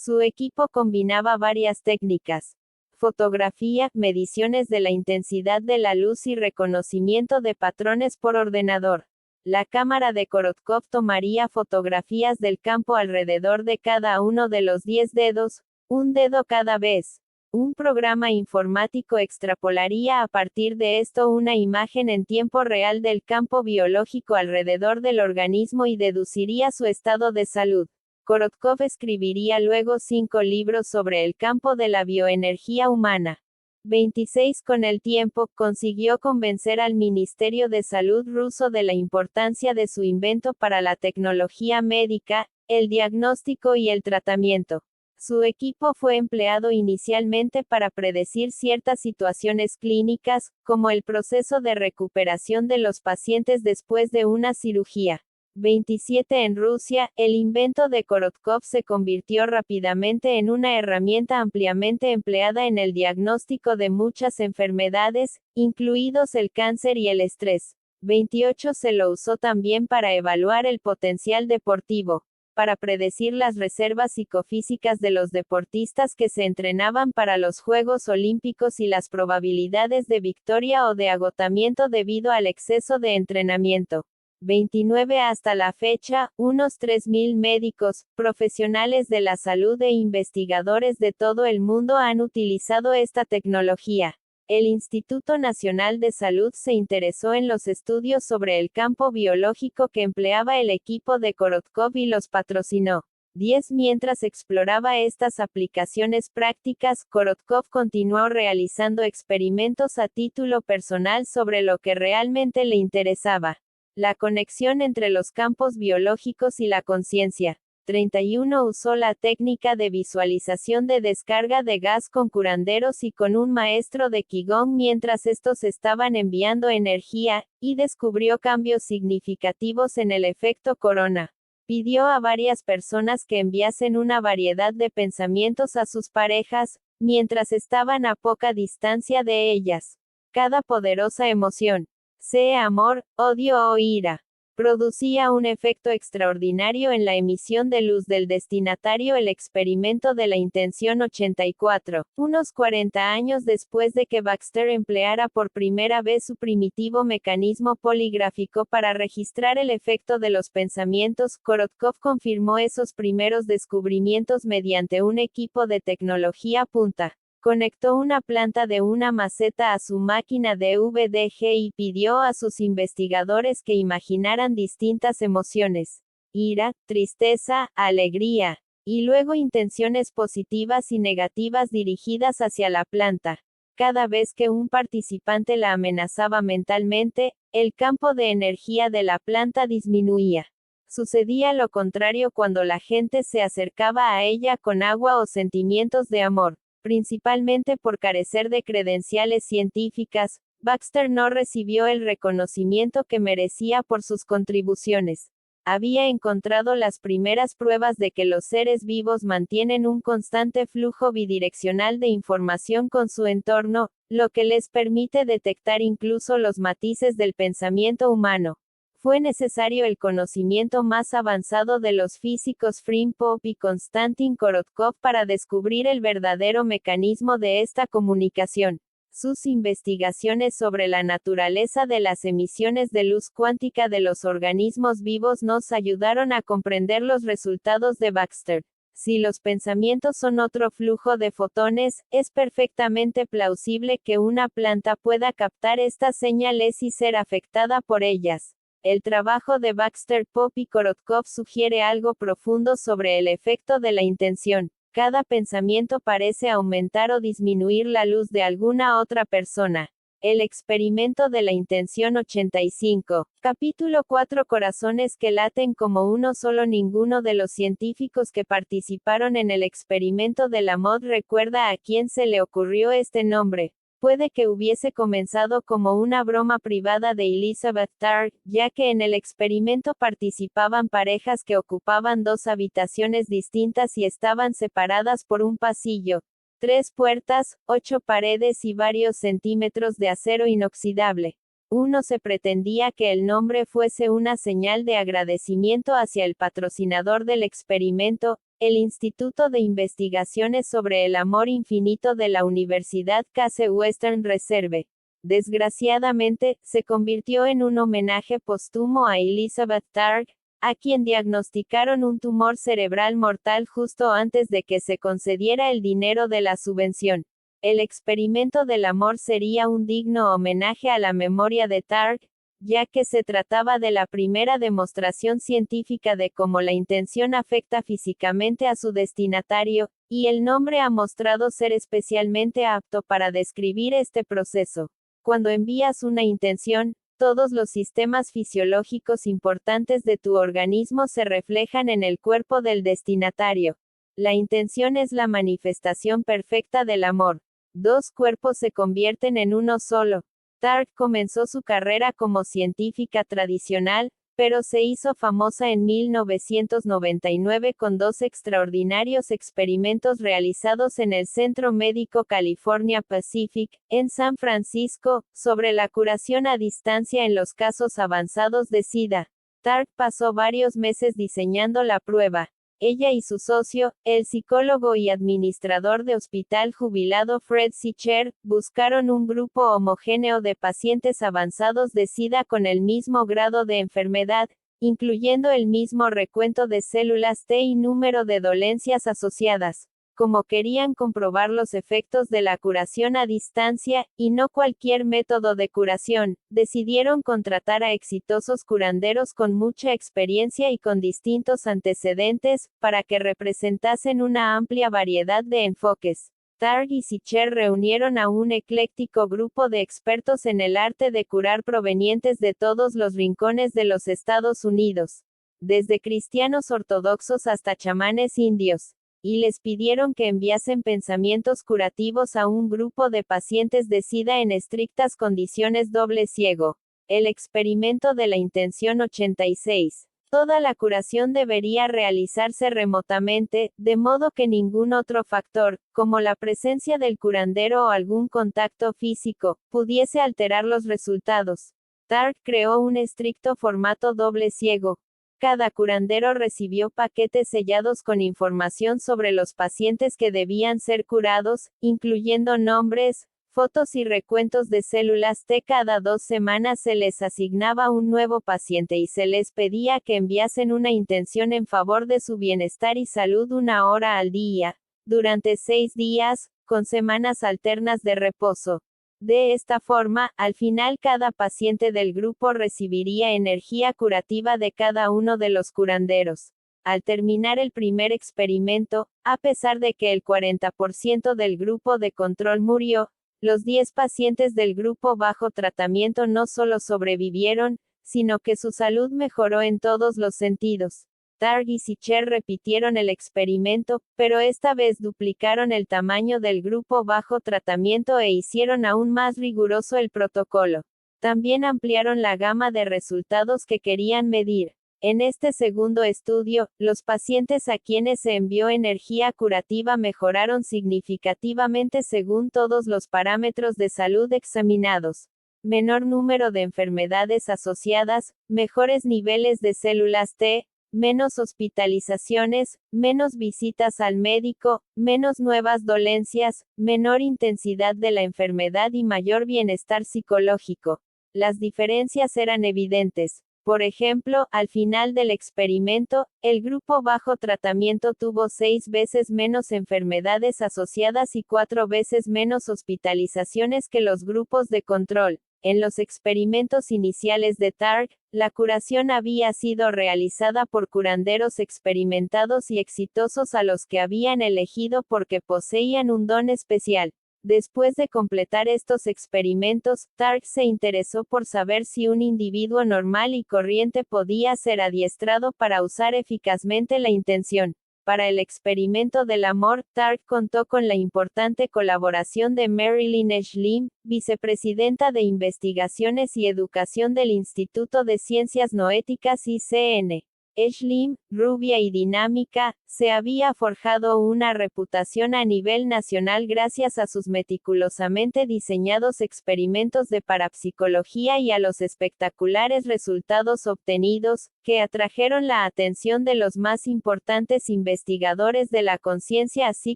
Su equipo combinaba varias técnicas: fotografía, mediciones de la intensidad de la luz y reconocimiento de patrones por ordenador. La cámara de Korotkov tomaría fotografías del campo alrededor de cada uno de los 10 dedos, Un dedo cada vez. Un programa informático extrapolaría a partir de esto una imagen en tiempo real del campo biológico alrededor del organismo y deduciría su estado de salud. Korotkov escribiría luego 5 libros sobre el campo de la bioenergía humana. 26. Con el tiempo, consiguió convencer al Ministerio de Salud ruso de la importancia de su invento para la tecnología médica, el diagnóstico y el tratamiento. Su equipo fue empleado inicialmente para predecir ciertas situaciones clínicas, como el proceso de recuperación de los pacientes después de una cirugía. 27. En Rusia, el invento de Korotkov se convirtió rápidamente en una herramienta ampliamente empleada en el diagnóstico de muchas enfermedades, incluidos el cáncer y el estrés. 28. Se lo usó también para evaluar el potencial deportivo, para predecir las reservas psicofísicas de los deportistas que se entrenaban para los Juegos Olímpicos y las probabilidades de victoria o de agotamiento debido al exceso de entrenamiento. 29. Hasta la fecha, unos 3.000 médicos, profesionales de la salud e investigadores de todo el mundo han utilizado esta tecnología. El Instituto Nacional de Salud se interesó en los estudios sobre el campo biológico que empleaba el equipo de Korotkov y los patrocinó. 10. Mientras exploraba estas aplicaciones prácticas, Korotkov continuó realizando experimentos a título personal sobre lo que realmente le interesaba: la conexión entre los campos biológicos y la conciencia. 31. Usó la técnica de visualización de descarga de gas con curanderos y con un maestro de Qigong mientras estos estaban enviando energía, y descubrió cambios significativos en el efecto corona. Pidió a varias personas que enviasen una variedad de pensamientos a sus parejas, mientras estaban a poca distancia de ellas. Cada poderosa emoción, sea amor, odio o ira, producía un efecto extraordinario en la emisión de luz del destinatario. El experimento de la intención 84, unos 40 años después de que Baxter empleara por primera vez su primitivo mecanismo poligráfico para registrar el efecto de los pensamientos, Korotkov confirmó esos primeros descubrimientos mediante un equipo de tecnología punta. Conectó una planta de una maceta a su máquina de VDG y pidió a sus investigadores que imaginaran distintas emociones: ira, tristeza, alegría, y luego intenciones positivas y negativas dirigidas hacia la planta. Cada vez que un participante la amenazaba mentalmente, el campo de energía de la planta disminuía. Sucedía lo contrario cuando la gente se acercaba a ella con agua o sentimientos de amor. Principalmente por carecer de credenciales científicas, Baxter no recibió el reconocimiento que merecía por sus contribuciones. Había encontrado las primeras pruebas de que los seres vivos mantienen un constante flujo bidireccional de información con su entorno, lo que les permite detectar incluso los matices del pensamiento humano. Fue necesario el conocimiento más avanzado de los físicos Frim-Popp y Konstantin Korotkov para descubrir el verdadero mecanismo de esta comunicación. Sus investigaciones sobre la naturaleza de las emisiones de luz cuántica de los organismos vivos nos ayudaron a comprender los resultados de Baxter. Si los pensamientos son otro flujo de fotones, es perfectamente plausible que una planta pueda captar estas señales y ser afectada por ellas. El trabajo de Baxter, Popp y Korotkov sugiere algo profundo sobre el efecto de la intención. Cada pensamiento parece aumentar o disminuir la luz de alguna otra persona. El experimento de la intención 85. Capítulo 4. Corazones que laten como uno solo. Ninguno de los científicos que participaron en el experimento de la MOD recuerda a quién se le ocurrió este nombre. Puede que hubiese comenzado como una broma privada de Elizabeth Tarr, ya que en el experimento participaban parejas que ocupaban 2 habitaciones distintas y estaban separadas por un pasillo, 3 puertas, 8 paredes y varios centímetros de acero inoxidable. Uno se pretendía que el nombre fuese una señal de agradecimiento hacia el patrocinador del experimento, el Instituto de Investigaciones sobre el Amor Infinito de la Universidad Case Western Reserve. Desgraciadamente, se convirtió en un homenaje póstumo a Elizabeth Tarr, a quien diagnosticaron un tumor cerebral mortal justo antes de que se concediera el dinero de la subvención. El experimento del amor sería un digno homenaje a la memoria de Targ, ya que se trataba de la primera demostración científica de cómo la intención afecta físicamente a su destinatario, y el nombre ha mostrado ser especialmente apto para describir este proceso. Cuando envías una intención, todos los sistemas fisiológicos importantes de tu organismo se reflejan en el cuerpo del destinatario. La intención es la manifestación perfecta del amor. Dos cuerpos se convierten en uno solo. Targ comenzó su carrera como científica tradicional, pero se hizo famosa en 1999 con dos extraordinarios experimentos realizados en el Centro Médico California Pacific, en San Francisco, sobre la curación a distancia en los casos avanzados de SIDA. Targ pasó varios meses diseñando la prueba. Ella y su socio, el psicólogo y administrador de hospital jubilado Fred Sicher, buscaron un grupo homogéneo de pacientes avanzados de SIDA con el mismo grado de enfermedad, incluyendo el mismo recuento de células T y número de dolencias asociadas. Como querían comprobar los efectos de la curación a distancia, y no cualquier método de curación, decidieron contratar a exitosos curanderos con mucha experiencia y con distintos antecedentes, para que representasen una amplia variedad de enfoques. Targ y Sicher reunieron a un ecléctico grupo de expertos en el arte de curar provenientes de todos los rincones de los Estados Unidos, desde cristianos ortodoxos hasta chamanes indios, y les pidieron que enviasen pensamientos curativos a un grupo de pacientes de SIDA en estrictas condiciones doble ciego. El experimento de la intención 86. Toda la curación debería realizarse remotamente, de modo que ningún otro factor, como la presencia del curandero o algún contacto físico, pudiese alterar los resultados. Targ creó un estricto formato doble ciego. Cada curandero recibió paquetes sellados con información sobre los pacientes que debían ser curados, incluyendo nombres, fotos y recuentos de células T. Cada 2 semanas se les asignaba un nuevo paciente y se les pedía que enviasen una intención en favor de su bienestar y salud 1 hora al día, durante 6 días, con semanas alternas de reposo. De esta forma, al final cada paciente del grupo recibiría energía curativa de cada uno de los curanderos. Al terminar el primer experimento, a pesar de que el 40% del grupo de control murió, los 10 pacientes del grupo bajo tratamiento no solo sobrevivieron, sino que su salud mejoró en todos los sentidos. Targ y Sicher repitieron el experimento, pero esta vez duplicaron el tamaño del grupo bajo tratamiento e hicieron aún más riguroso el protocolo. También ampliaron la gama de resultados que querían medir. En este segundo estudio, los pacientes a quienes se envió energía curativa mejoraron significativamente según todos los parámetros de salud examinados. Menor número de enfermedades asociadas, mejores niveles de células T, menos hospitalizaciones, menos visitas al médico, menos nuevas dolencias, menor intensidad de la enfermedad y mayor bienestar psicológico. Las diferencias eran evidentes. Por ejemplo, al final del experimento, el grupo bajo tratamiento tuvo 6 veces menos enfermedades asociadas y 4 veces menos hospitalizaciones que los grupos de control. En los experimentos iniciales de Targ, la curación había sido realizada por curanderos experimentados y exitosos a los que habían elegido porque poseían un don especial. Después de completar estos experimentos, Targ se interesó por saber si un individuo normal y corriente podía ser adiestrado para usar eficazmente la intención. Para el experimento del amor, Targ contó con la importante colaboración de Marilyn Schlimm, vicepresidenta de Investigaciones y Educación del Instituto de Ciencias Noéticas ICN. Schlimm, rubia y dinámica, se había forjado una reputación a nivel nacional gracias a sus meticulosamente diseñados experimentos de parapsicología y a los espectaculares resultados obtenidos, que atrajeron la atención de los más importantes investigadores de la conciencia así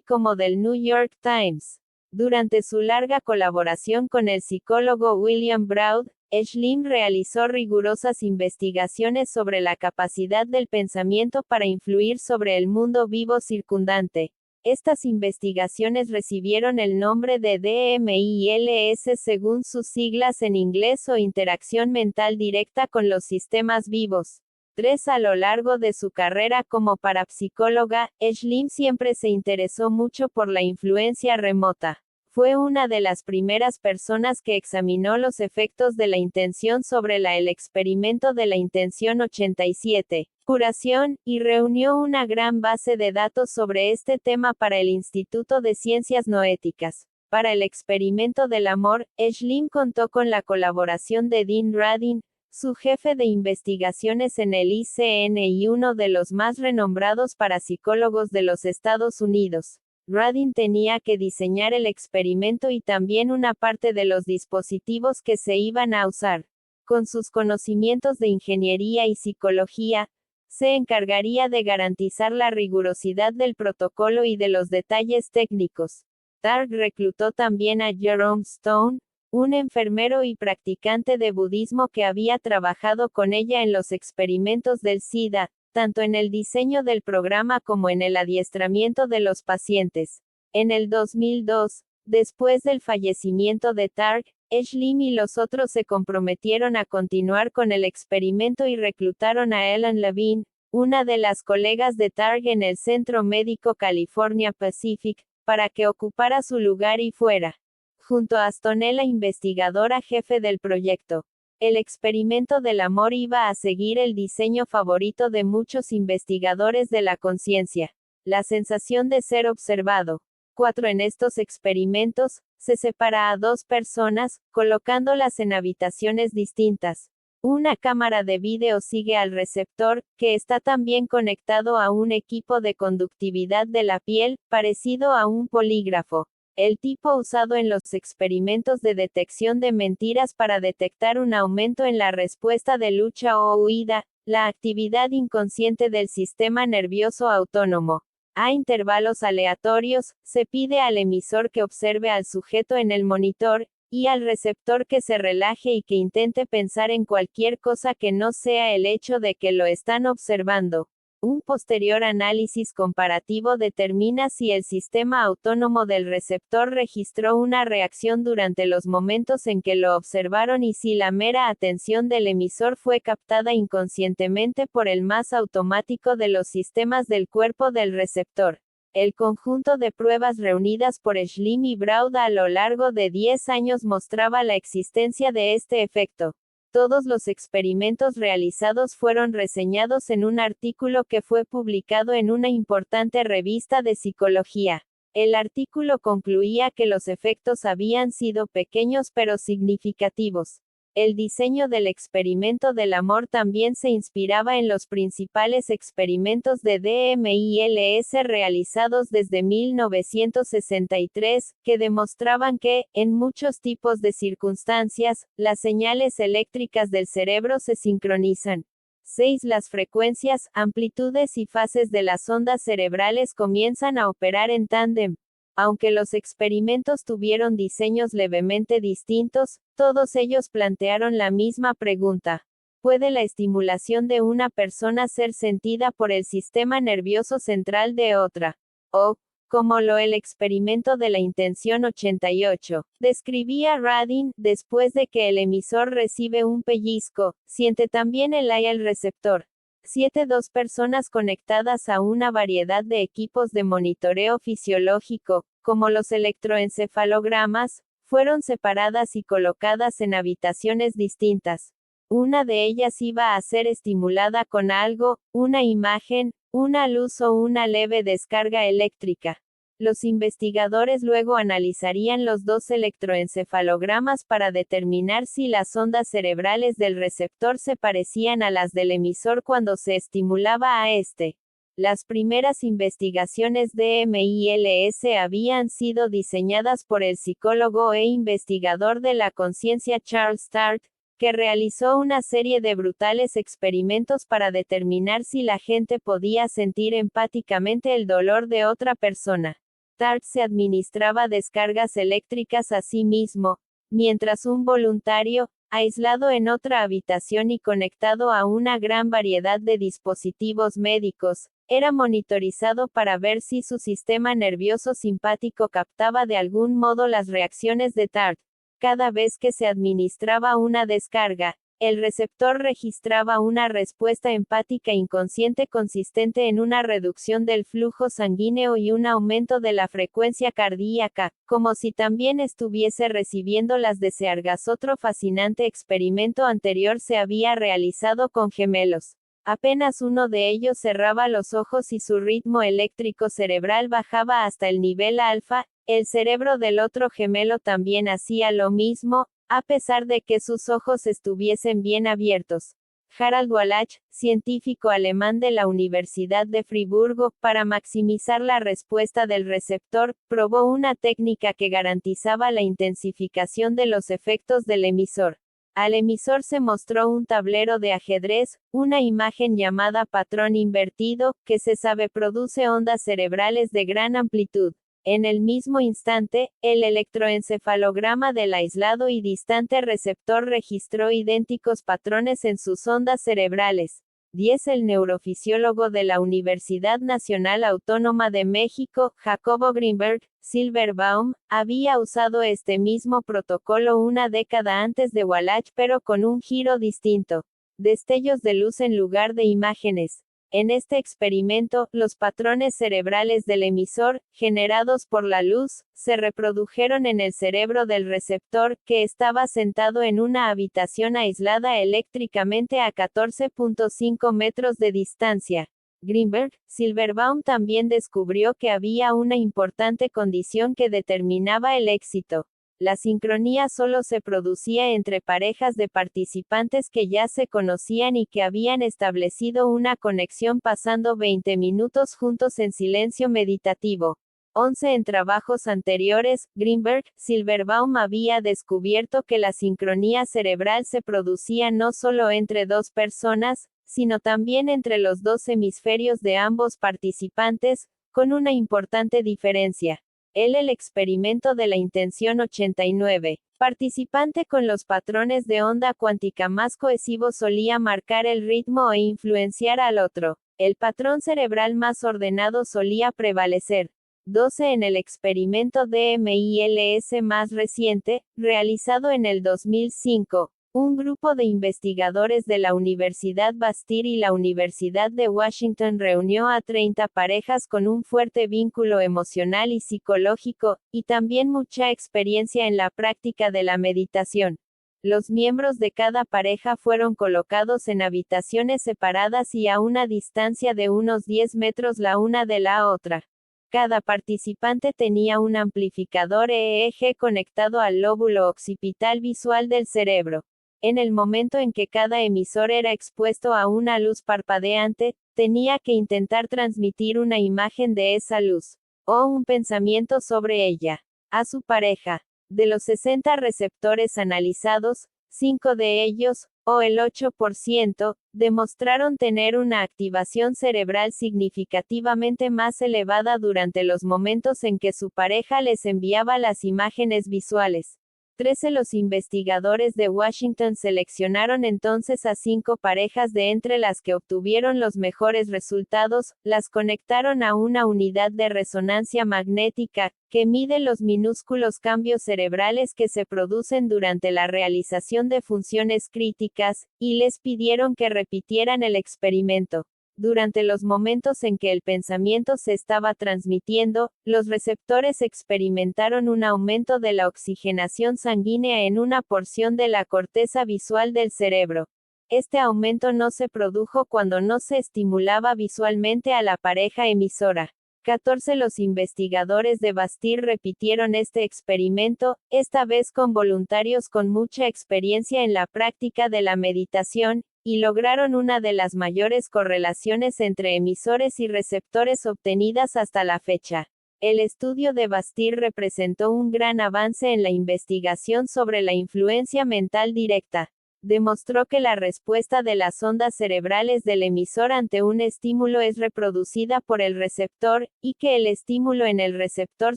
como del New York Times. Durante su larga colaboración con el psicólogo William Broad, Schlimm realizó rigurosas investigaciones sobre la capacidad del pensamiento para influir sobre el mundo vivo circundante. Estas investigaciones recibieron el nombre de DMILS según sus siglas en inglés o interacción mental directa con los sistemas vivos. 3. A lo largo de su carrera como parapsicóloga, Schlimm siempre se interesó mucho por la influencia remota. Fue una de las primeras personas que examinó los efectos de la intención sobre el experimento de la intención 87, curación, y reunió una gran base de datos sobre este tema para el Instituto de Ciencias Noéticas. Para el experimento del amor, Schlimm contó con la colaboración de Dean Radin, su jefe de investigaciones en el ICN y uno de los más renombrados parapsicólogos de los Estados Unidos. Radin tenía que diseñar el experimento y también una parte de los dispositivos que se iban a usar. Con sus conocimientos de ingeniería y psicología, se encargaría de garantizar la rigurosidad del protocolo y de los detalles técnicos. Targ reclutó también a Jerome Stone, un enfermero y practicante de budismo que había trabajado con ella en los experimentos del SIDA, tanto en el diseño del programa como en el adiestramiento de los pacientes. En el 2002, después del fallecimiento de Targ, Schlimm y los otros se comprometieron a continuar con el experimento y reclutaron a Ellen Levine, una de las colegas de Targ en el Centro Médico California Pacific, para que ocupara su lugar y fuera, junto a Stone, la investigadora jefe del proyecto. El experimento del amor iba a seguir el diseño favorito de muchos investigadores de la conciencia, la sensación de ser observado. 4. En estos experimentos, se separa a dos personas, colocándolas en habitaciones distintas. Una cámara de vídeo sigue al receptor, que está también conectado a un equipo de conductividad de la piel, parecido a un polígrafo. El tipo usado en los experimentos de detección de mentiras para detectar un aumento en la respuesta de lucha o huida, la actividad inconsciente del sistema nervioso autónomo. A intervalos aleatorios, se pide al emisor que observe al sujeto en el monitor, y al receptor que se relaje y que intente pensar en cualquier cosa que no sea el hecho de que lo están observando. Un posterior análisis comparativo determina si el sistema autónomo del receptor registró una reacción durante los momentos en que lo observaron y si la mera atención del emisor fue captada inconscientemente por el más automático de los sistemas del cuerpo del receptor. El conjunto de pruebas reunidas por Schlimm y Braud a lo largo de 10 años mostraba la existencia de este efecto. Todos los experimentos realizados fueron reseñados en un artículo que fue publicado en una importante revista de psicología. El artículo concluía que los efectos habían sido pequeños pero significativos. El diseño del experimento del amor también se inspiraba en los principales experimentos de DMILS realizados desde 1963, que demostraban que, en muchos tipos de circunstancias, las señales eléctricas del cerebro se sincronizan. 6. Las frecuencias, amplitudes y fases de las ondas cerebrales comienzan a operar en tándem. Aunque los experimentos tuvieron diseños levemente distintos, todos ellos plantearon la misma pregunta. ¿Puede la estimulación de una persona ser sentida por el sistema nervioso central de otra? O, como el experimento de la intención 88, describía Radin, después de que el emisor recibe un pellizco, siente también el receptor. 7. Dos personas conectadas a una variedad de equipos de monitoreo fisiológico, como los electroencefalogramas, fueron separadas y colocadas en habitaciones distintas. Una de ellas iba a ser estimulada con algo, una imagen, una luz o una leve descarga eléctrica. Los investigadores luego analizarían los dos electroencefalogramas para determinar si las ondas cerebrales del receptor se parecían a las del emisor cuando se estimulaba a este. Las primeras investigaciones de MILS habían sido diseñadas por el psicólogo e investigador de la conciencia Charles Tart, que realizó una serie de brutales experimentos para determinar si la gente podía sentir empáticamente el dolor de otra persona. Tart se administraba descargas eléctricas a sí mismo, mientras un voluntario, aislado en otra habitación y conectado a una gran variedad de dispositivos médicos, era monitorizado para ver si su sistema nervioso simpático captaba de algún modo las reacciones de TART. Cada vez que se administraba una descarga, el receptor registraba una respuesta empática inconsciente consistente en una reducción del flujo sanguíneo y un aumento de la frecuencia cardíaca, como si también estuviese recibiendo las descargas. Otro fascinante experimento anterior se había realizado con gemelos. Apenas uno de ellos cerraba los ojos y su ritmo eléctrico cerebral bajaba hasta el nivel alfa, el cerebro del otro gemelo también hacía lo mismo, a pesar de que sus ojos estuviesen bien abiertos. Harald Wallach, científico alemán de la Universidad de Friburgo, para maximizar la respuesta del receptor, probó una técnica que garantizaba la intensificación de los efectos del emisor. Al emisor se mostró un tablero de ajedrez, una imagen llamada patrón invertido, que se sabe produce ondas cerebrales de gran amplitud. En el mismo instante, el electroencefalograma del aislado y distante receptor registró idénticos patrones en sus ondas cerebrales. 10. El neurofisiólogo de la Universidad Nacional Autónoma de México, Jacobo Grinberg Silverbaum, había usado este mismo protocolo una década antes de Wallach, pero con un giro distinto. Destellos de luz en lugar de imágenes. En este experimento, los patrones cerebrales del emisor, generados por la luz, se reprodujeron en el cerebro del receptor, que estaba sentado en una habitación aislada eléctricamente a 14.5 metros de distancia. Grinberg Silverbaum también descubrió que había una importante condición que determinaba el éxito. La sincronía solo se producía entre parejas de participantes que ya se conocían y que habían establecido una conexión pasando 20 minutos juntos en silencio meditativo. 11. En trabajos anteriores, Grinberg Silverbaum había descubierto que la sincronía cerebral se producía no solo entre dos personas, sino también entre los dos hemisferios de ambos participantes, con una importante diferencia. El experimento de la intención 89. Participante con los patrones de onda cuántica más cohesivos solía marcar el ritmo e influenciar al otro. El patrón cerebral más ordenado solía prevalecer. 12. En el experimento DMILS más reciente, realizado en el 2005, un grupo de investigadores de la Universidad Bastyr y la Universidad de Washington reunió a 30 parejas con un fuerte vínculo emocional y psicológico, y también mucha experiencia en la práctica de la meditación. Los miembros de cada pareja fueron colocados en habitaciones separadas y a una distancia de unos 10 metros la una de la otra. Cada participante tenía un amplificador EEG conectado al lóbulo occipital visual del cerebro. En el momento en que cada emisor era expuesto a una luz parpadeante, tenía que intentar transmitir una imagen de esa luz, o un pensamiento sobre ella, a su pareja. De los 60 receptores analizados, 5 de ellos, o el 8%, demostraron tener una activación cerebral significativamente más elevada durante los momentos en que su pareja les enviaba las imágenes visuales. 13. Los investigadores de Washington seleccionaron entonces a 5 parejas de entre las que obtuvieron los mejores resultados, las conectaron a una unidad de resonancia magnética, que mide los minúsculos cambios cerebrales que se producen durante la realización de funciones críticas, y les pidieron que repitieran el experimento. Durante los momentos en que el pensamiento se estaba transmitiendo, los receptores experimentaron un aumento de la oxigenación sanguínea en una porción de la corteza visual del cerebro. Este aumento no se produjo cuando no se estimulaba visualmente a la pareja emisora. 14. Los investigadores de Bastyr repitieron este experimento, esta vez con voluntarios con mucha experiencia en la práctica de la meditación, y lograron una de las mayores correlaciones entre emisores y receptores obtenidas hasta la fecha. El estudio de Bastyr representó un gran avance en la investigación sobre la influencia mental directa. Demostró que la respuesta de las ondas cerebrales del emisor ante un estímulo es reproducida por el receptor, y que el estímulo en el receptor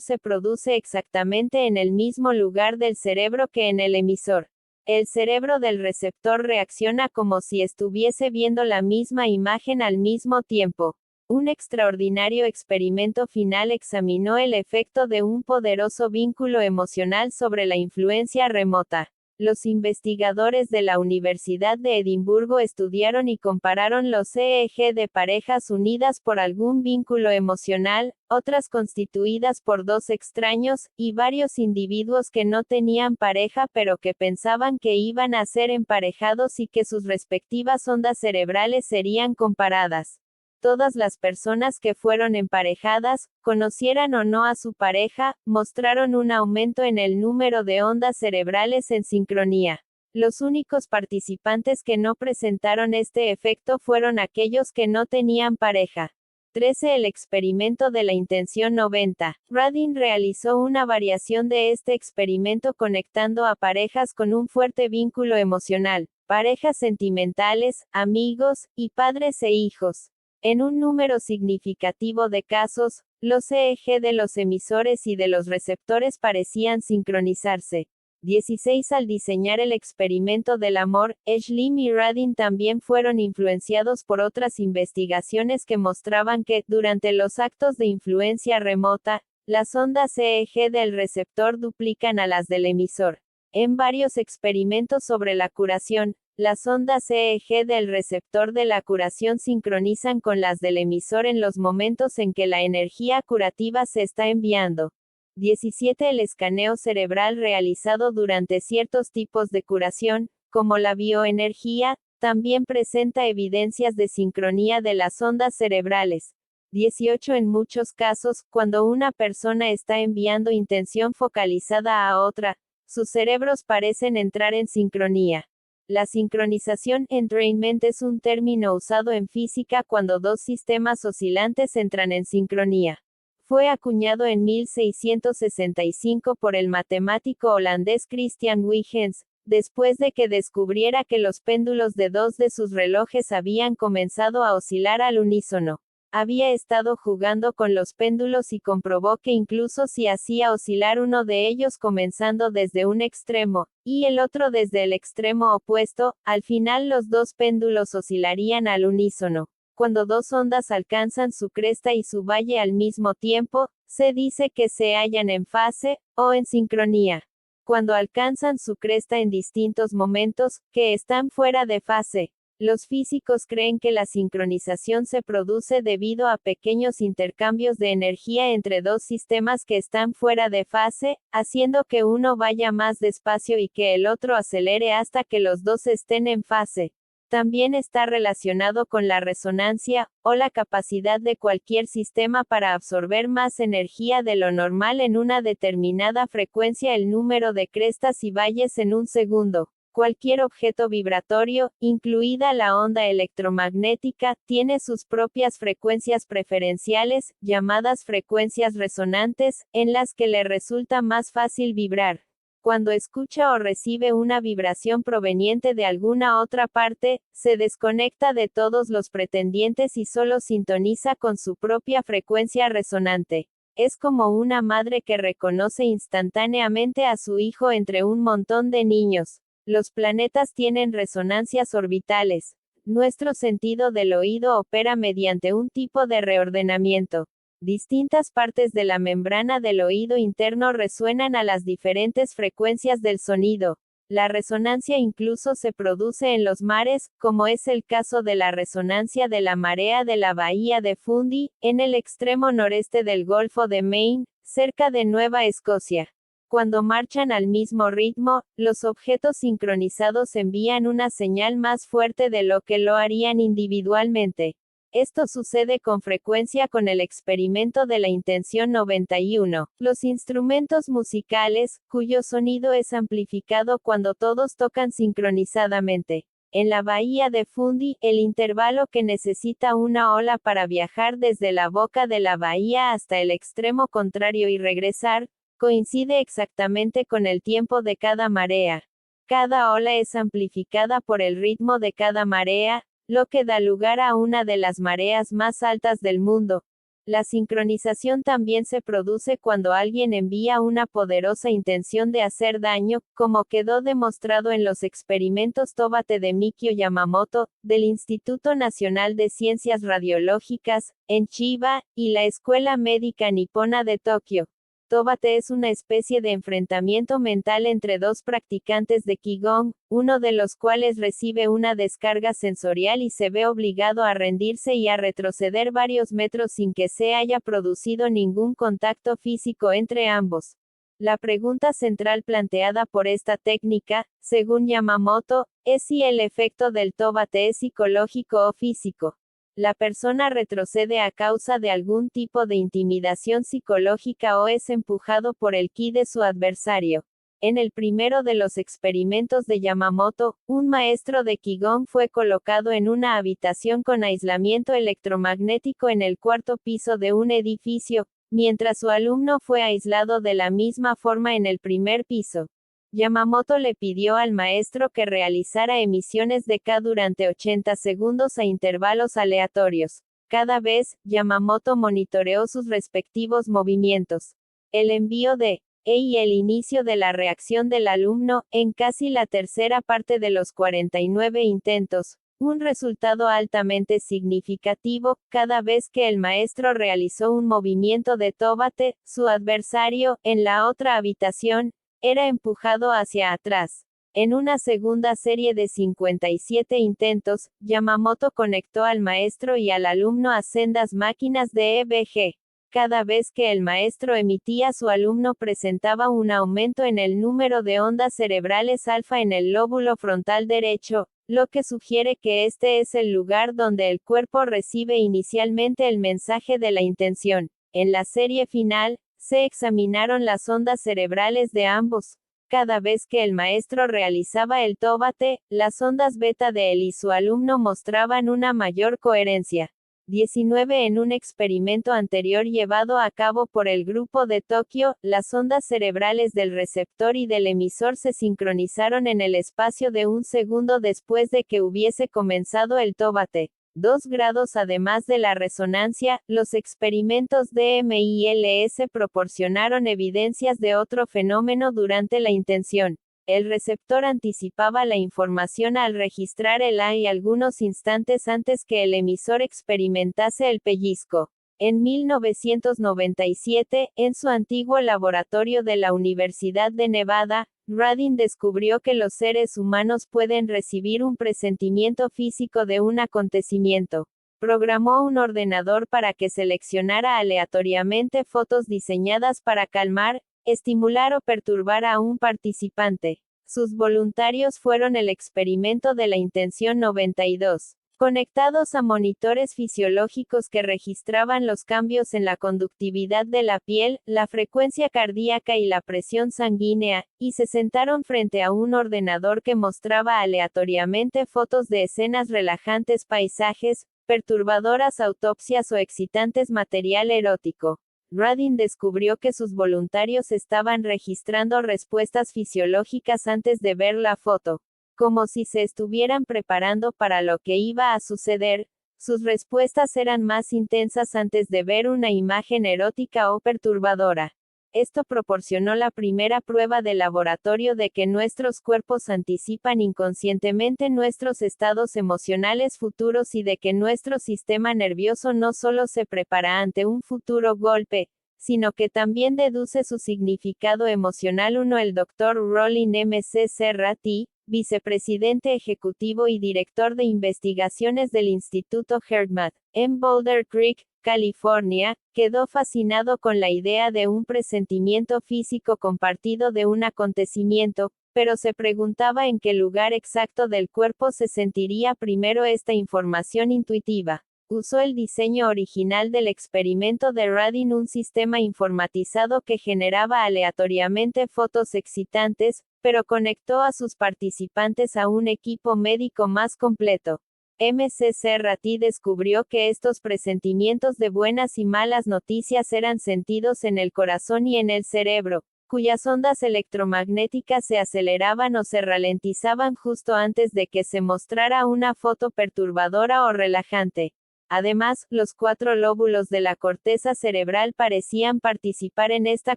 se produce exactamente en el mismo lugar del cerebro que en el emisor. El cerebro del receptor reacciona como si estuviese viendo la misma imagen al mismo tiempo. Un extraordinario experimento final examinó el efecto de un poderoso vínculo emocional sobre la influencia remota. Los investigadores de la Universidad de Edimburgo estudiaron y compararon los EEG de parejas unidas por algún vínculo emocional, otras constituidas por dos extraños, y varios individuos que no tenían pareja pero que pensaban que iban a ser emparejados y que sus respectivas ondas cerebrales serían comparadas. Todas las personas que fueron emparejadas, conocieran o no a su pareja, mostraron un aumento en el número de ondas cerebrales en sincronía. Los únicos participantes que no presentaron este efecto fueron aquellos que no tenían pareja. 13. El experimento de la intención 90. Radin realizó una variación de este experimento conectando a parejas con un fuerte vínculo emocional, parejas sentimentales, amigos, y padres e hijos. En un número significativo de casos, los EEG de los emisores y de los receptores parecían sincronizarse. 16. Al diseñar el experimento del amor, Schlimm y Radin también fueron influenciados por otras investigaciones que mostraban que, durante los actos de influencia remota, las ondas EEG del receptor duplican a las del emisor. En varios experimentos sobre la curación, las ondas EEG del receptor de la curación sincronizan con las del emisor en los momentos en que la energía curativa se está enviando. 17. El escaneo cerebral realizado durante ciertos tipos de curación, como la bioenergía, también presenta evidencias de sincronía de las ondas cerebrales. 18. En muchos casos, cuando una persona está enviando intención focalizada a otra, sus cerebros parecen entrar en sincronía. La sincronización entrainment es un término usado en física cuando dos sistemas oscilantes entran en sincronía. Fue acuñado en 1665 por el matemático holandés Christian Huygens, después de que descubriera que los péndulos de dos de sus relojes habían comenzado a oscilar al unísono. Había estado jugando con los péndulos y comprobó que incluso si hacía oscilar uno de ellos comenzando desde un extremo, y el otro desde el extremo opuesto, al final los dos péndulos oscilarían al unísono. Cuando dos ondas alcanzan su cresta y su valle al mismo tiempo, se dice que se hallan en fase, o en sincronía. Cuando alcanzan su cresta en distintos momentos, que están fuera de fase. Los físicos creen que la sincronización se produce debido a pequeños intercambios de energía entre dos sistemas que están fuera de fase, haciendo que uno vaya más despacio y que el otro acelere hasta que los dos estén en fase. También está relacionado con la resonancia, o la capacidad de cualquier sistema para absorber más energía de lo normal en una determinada frecuencia, el número de crestas y valles en un segundo. Cualquier objeto vibratorio, incluida la onda electromagnética, tiene sus propias frecuencias preferenciales, llamadas frecuencias resonantes, en las que le resulta más fácil vibrar. Cuando escucha o recibe una vibración proveniente de alguna otra parte, se desconecta de todos los pretendientes y solo sintoniza con su propia frecuencia resonante. Es como una madre que reconoce instantáneamente a su hijo entre un montón de niños. Los planetas tienen resonancias orbitales. Nuestro sentido del oído opera mediante un tipo de reordenamiento. Distintas partes de la membrana del oído interno resuenan a las diferentes frecuencias del sonido. La resonancia incluso se produce en los mares, como es el caso de la resonancia de la marea de la bahía de Fundy, en el extremo noreste del Golfo de Maine, cerca de Nueva Escocia. Cuando marchan al mismo ritmo, los objetos sincronizados envían una señal más fuerte de lo que lo harían individualmente. Esto sucede con frecuencia con el experimento de la intención 91. Los instrumentos musicales, cuyo sonido es amplificado cuando todos tocan sincronizadamente. En la bahía de Fundy, el intervalo que necesita una ola para viajar desde la boca de la bahía hasta el extremo contrario y regresar, coincide exactamente con el tiempo de cada marea. Cada ola es amplificada por el ritmo de cada marea, lo que da lugar a una de las mareas más altas del mundo. La sincronización también se produce cuando alguien envía una poderosa intención de hacer daño, como quedó demostrado en los experimentos Tobate de Mikio Yamamoto, del Instituto Nacional de Ciencias Radiológicas, en Chiba, y la Escuela Médica Nipona de Tokio. Tobate es una especie de enfrentamiento mental entre dos practicantes de Qigong, uno de los cuales recibe una descarga sensorial y se ve obligado a rendirse y a retroceder varios metros sin que se haya producido ningún contacto físico entre ambos. La pregunta central planteada por esta técnica, según Yamamoto, es si el efecto del Tobate es psicológico o físico. La persona retrocede a causa de algún tipo de intimidación psicológica o es empujado por el ki de su adversario. En el primero de los experimentos de Yamamoto, un maestro de Qigong fue colocado en una habitación con aislamiento electromagnético en el cuarto piso de un edificio, mientras su alumno fue aislado de la misma forma en el primer piso. Yamamoto le pidió al maestro que realizara emisiones de K durante 80 segundos a intervalos aleatorios. Cada vez, Yamamoto monitoreó sus respectivos movimientos. El envío de E y el inicio de la reacción del alumno, en casi la tercera parte de los 49 intentos. Un resultado altamente significativo, cada vez que el maestro realizó un movimiento de Tobate, su adversario, en la otra habitación, era empujado hacia atrás. En una segunda serie de 57 intentos, Yamamoto conectó al maestro y al alumno a sendas máquinas de EBG. Cada vez que el maestro emitía, su alumno presentaba un aumento en el número de ondas cerebrales alfa en el lóbulo frontal derecho, lo que sugiere que este es el lugar donde el cuerpo recibe inicialmente el mensaje de la intención. En la serie final, se examinaron las ondas cerebrales de ambos. Cada vez que el maestro realizaba el Tobate, las ondas beta de él y su alumno mostraban una mayor coherencia. 19 En un experimento anterior llevado a cabo por el grupo de Tokio, las ondas cerebrales del receptor y del emisor se sincronizaron en el espacio de un segundo después de que hubiese comenzado el Tobate. 2 grados Además de la resonancia, los experimentos de MILS proporcionaron evidencias de otro fenómeno durante la intención. El receptor anticipaba la información al registrar el AI algunos instantes antes que el emisor experimentase el pellizco. En 1997, en su antiguo laboratorio de la Universidad de Nevada, Radin descubrió que los seres humanos pueden recibir un presentimiento físico de un acontecimiento. Programó un ordenador para que seleccionara aleatoriamente fotos diseñadas para calmar, estimular o perturbar a un participante. Sus voluntarios fueron el experimento de la intención 92. Conectados a monitores fisiológicos que registraban los cambios en la conductividad de la piel, la frecuencia cardíaca y la presión sanguínea, y se sentaron frente a un ordenador que mostraba aleatoriamente fotos de escenas relajantes, paisajes, perturbadoras autopsias o excitantes material erótico. Radin descubrió que sus voluntarios estaban registrando respuestas fisiológicas antes de ver la foto. Como si se estuvieran preparando para lo que iba a suceder, sus respuestas eran más intensas antes de ver una imagen erótica o perturbadora. Esto proporcionó la primera prueba de laboratorio de que nuestros cuerpos anticipan inconscientemente nuestros estados emocionales futuros y de que nuestro sistema nervioso no solo se prepara ante un futuro golpe, sino que también deduce su significado emocional. El Dr. Rollin McCarthy, vicepresidente ejecutivo y director de investigaciones del Instituto HeartMath, en Boulder Creek, California, quedó fascinado con la idea de un presentimiento físico compartido de un acontecimiento, pero se preguntaba en qué lugar exacto del cuerpo se sentiría primero esta información intuitiva. Usó el diseño original del experimento de Radin, un sistema informatizado que generaba aleatoriamente fotos excitantes, pero conectó a sus participantes a un equipo médico más completo. McCarthy descubrió que estos presentimientos de buenas y malas noticias eran sentidos en el corazón y en el cerebro, cuyas ondas electromagnéticas se aceleraban o se ralentizaban justo antes de que se mostrara una foto perturbadora o relajante. Además, los 4 lóbulos de la corteza cerebral parecían participar en esta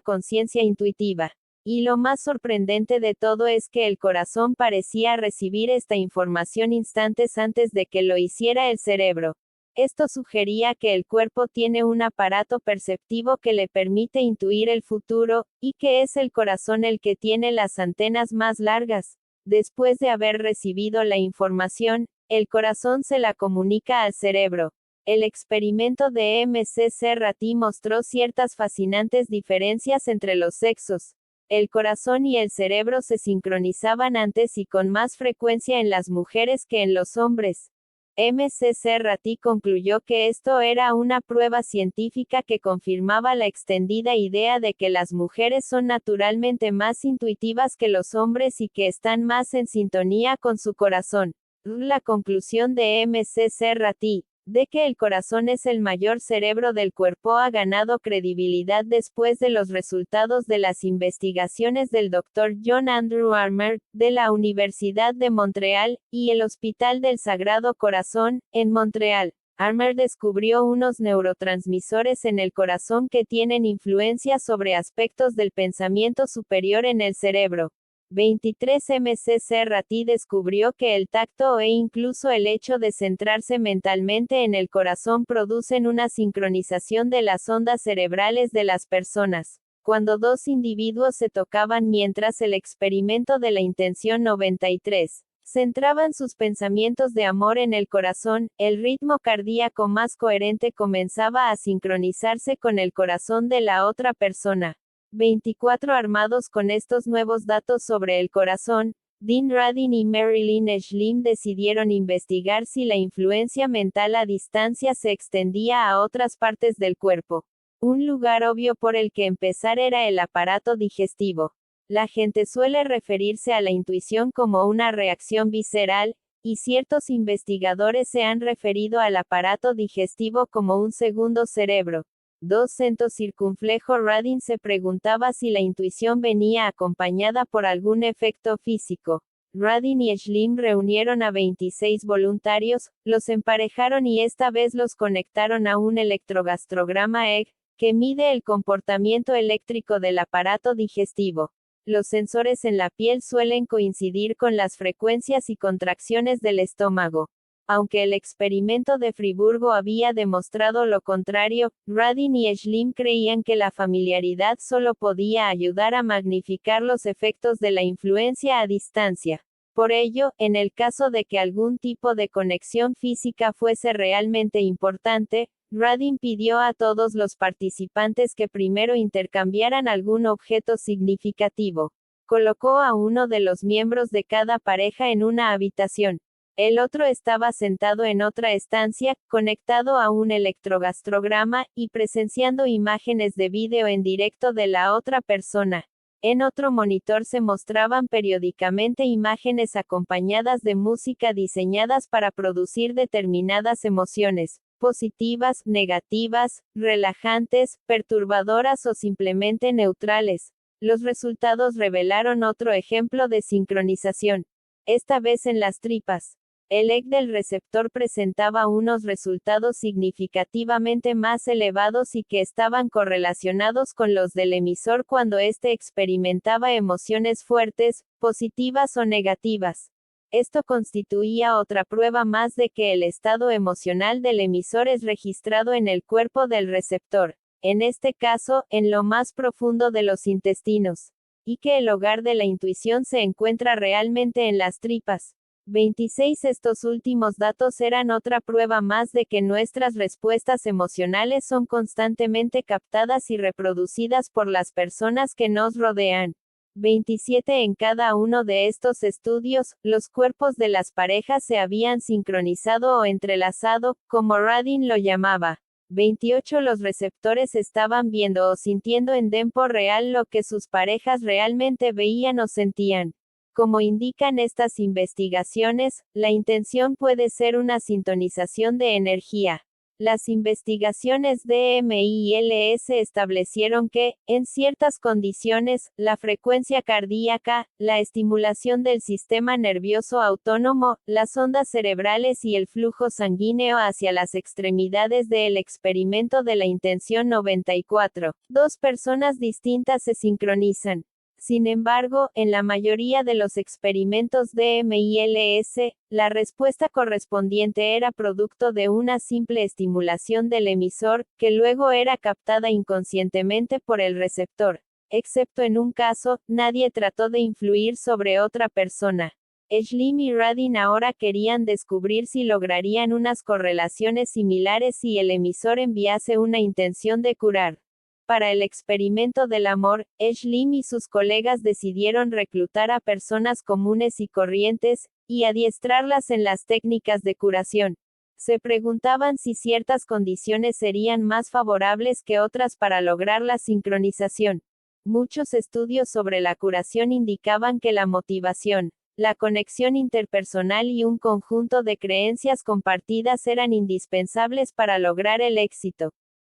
conciencia intuitiva. Y lo más sorprendente de todo es que el corazón parecía recibir esta información instantes antes de que lo hiciera el cerebro. Esto sugería que el cuerpo tiene un aparato perceptivo que le permite intuir el futuro, y que es el corazón el que tiene las antenas más largas. Después de haber recibido la información, el corazón se la comunica al cerebro. El experimento de McCarthy mostró ciertas fascinantes diferencias entre los sexos. El corazón y el cerebro se sincronizaban antes y con más frecuencia en las mujeres que en los hombres. McCarthy concluyó que esto era una prueba científica que confirmaba la extendida idea de que las mujeres son naturalmente más intuitivas que los hombres y que están más en sintonía con su corazón. La conclusión de McCarthy, de que el corazón es el mayor cerebro del cuerpo, ha ganado credibilidad después de los resultados de las investigaciones del Dr. John Andrew Armour, de la Universidad de Montreal, y el Hospital del Sagrado Corazón, en Montreal. Armour descubrió unos neurotransmisores en el corazón que tienen influencia sobre aspectos del pensamiento superior en el cerebro. 23 McCarthy descubrió que el tacto e incluso el hecho de centrarse mentalmente en el corazón producen una sincronización de las ondas cerebrales de las personas. Cuando dos individuos se tocaban mientras el experimento de la intención 93 centraban sus pensamientos de amor en el corazón, el ritmo cardíaco más coherente comenzaba a sincronizarse con el corazón de la otra persona. 24 Armados con estos nuevos datos sobre el corazón, Dean Radin y Marilyn Schlimm decidieron investigar si la influencia mental a distancia se extendía a otras partes del cuerpo. Un lugar obvio por el que empezar era el aparato digestivo. La gente suele referirse a la intuición como una reacción visceral, y ciertos investigadores se han referido al aparato digestivo como un segundo cerebro. 2 Circunflejo Radin se preguntaba si la intuición venía acompañada por algún efecto físico. Radin y Schlimm reunieron a 26 voluntarios, los emparejaron y esta vez los conectaron a un electrogastrograma EEG, que mide el comportamiento eléctrico del aparato digestivo. Los sensores en la piel suelen coincidir con las frecuencias y contracciones del estómago. Aunque el experimento de Friburgo había demostrado lo contrario, Radin y Schlimm creían que la familiaridad solo podía ayudar a magnificar los efectos de la influencia a distancia. Por ello, en el caso de que algún tipo de conexión física fuese realmente importante, Radin pidió a todos los participantes que primero intercambiaran algún objeto significativo. Colocó a uno de los miembros de cada pareja en una habitación. El otro estaba sentado en otra estancia, conectado a un electrogastrograma, y presenciando imágenes de vídeo en directo de la otra persona. En otro monitor se mostraban periódicamente imágenes acompañadas de música diseñadas para producir determinadas emociones, positivas, negativas, relajantes, perturbadoras o simplemente neutrales. Los resultados revelaron otro ejemplo de sincronización. Esta vez en las tripas. El EEG del receptor presentaba unos resultados significativamente más elevados y que estaban correlacionados con los del emisor cuando éste experimentaba emociones fuertes, positivas o negativas. Esto constituía otra prueba más de que el estado emocional del emisor es registrado en el cuerpo del receptor, en este caso, en lo más profundo de los intestinos, y que el hogar de la intuición se encuentra realmente en las tripas. 26 Estos últimos datos eran otra prueba más de que nuestras respuestas emocionales son constantemente captadas y reproducidas por las personas que nos rodean. 27 En cada uno de estos estudios, los cuerpos de las parejas se habían sincronizado o entrelazado, como Radin lo llamaba. 28 Los receptores estaban viendo o sintiendo en tiempo real lo que sus parejas realmente veían o sentían. Como indican estas investigaciones, la intención puede ser una sintonización de energía. Las investigaciones de MILS establecieron que, en ciertas condiciones, la frecuencia cardíaca, la estimulación del sistema nervioso autónomo, las ondas cerebrales y el flujo sanguíneo hacia las extremidades del experimento de la intención 94, dos personas distintas se sincronizan. Sin embargo, en la mayoría de los experimentos de MILS, la respuesta correspondiente era producto de una simple estimulación del emisor, que luego era captada inconscientemente por el receptor. Excepto en un caso, nadie trató de influir sobre otra persona. Schlimm y Radin ahora querían descubrir si lograrían unas correlaciones similares si el emisor enviase una intención de curar. Para el experimento del amor, Schlimm y sus colegas decidieron reclutar a personas comunes y corrientes, y adiestrarlas en las técnicas de curación. Se preguntaban si ciertas condiciones serían más favorables que otras para lograr la sincronización. Muchos estudios sobre la curación indicaban que la motivación, la conexión interpersonal y un conjunto de creencias compartidas eran indispensables para lograr el éxito.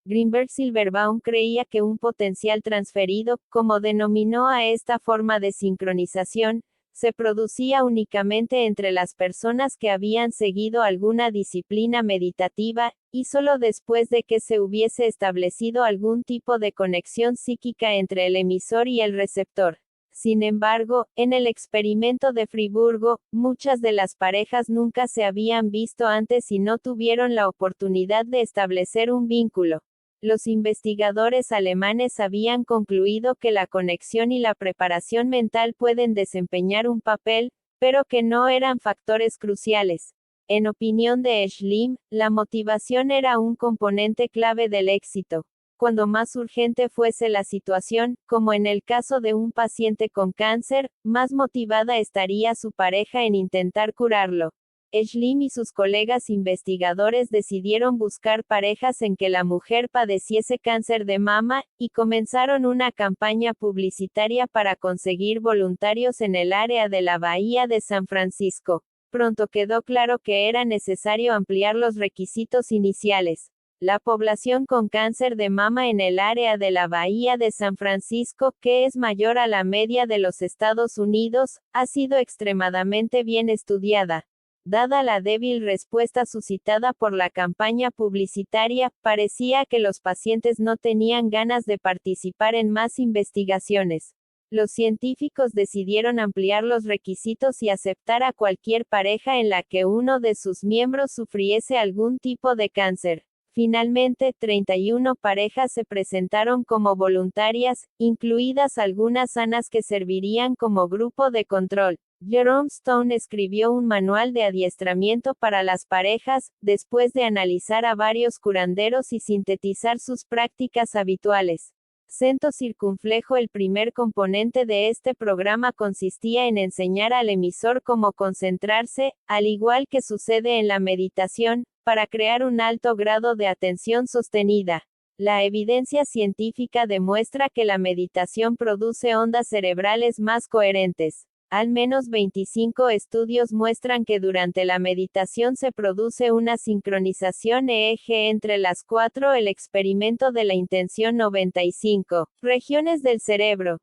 Greenberg-Silverbaum creía que un potencial transferido, como denominó a esta forma de sincronización, se producía únicamente entre las personas que habían seguido alguna disciplina meditativa, y solo después de que se hubiese establecido algún tipo de conexión psíquica entre el emisor y el receptor. Sin embargo, en el experimento de Friburgo, muchas de las parejas nunca se habían visto antes y no tuvieron la oportunidad de establecer un vínculo. Los investigadores alemanes habían concluido que la conexión y la preparación mental pueden desempeñar un papel, pero que no eran factores cruciales. En opinión de Schlimm, la motivación era un componente clave del éxito. Cuando más urgente fuese la situación, como en el caso de un paciente con cáncer, más motivada estaría su pareja en intentar curarlo. Schlimm y sus colegas investigadores decidieron buscar parejas en que la mujer padeciese cáncer de mama, y comenzaron una campaña publicitaria para conseguir voluntarios en el área de la Bahía de San Francisco. Pronto quedó claro que era necesario ampliar los requisitos iniciales. La población con cáncer de mama en el área de la Bahía de San Francisco, que es mayor a la media de los Estados Unidos, ha sido extremadamente bien estudiada. Dada la débil respuesta suscitada por la campaña publicitaria, parecía que los pacientes no tenían ganas de participar en más investigaciones. Los científicos decidieron ampliar los requisitos y aceptar a cualquier pareja en la que uno de sus miembros sufriese algún tipo de cáncer. Finalmente, 31 parejas se presentaron como voluntarias, incluidas algunas sanas que servirían como grupo de control. Jerome Stone escribió un manual de adiestramiento para las parejas, después de analizar a varios curanderos y sintetizar sus prácticas habituales. Cento circunflejo. El primer componente de este programa consistía en enseñar al emisor cómo concentrarse, al igual que sucede en la meditación, para crear un alto grado de atención sostenida. La evidencia científica demuestra que la meditación produce ondas cerebrales más coherentes. Al menos 25 estudios muestran que durante la meditación se produce una sincronización EEG entre las cuatro. El experimento de la intención 95. Regiones del cerebro.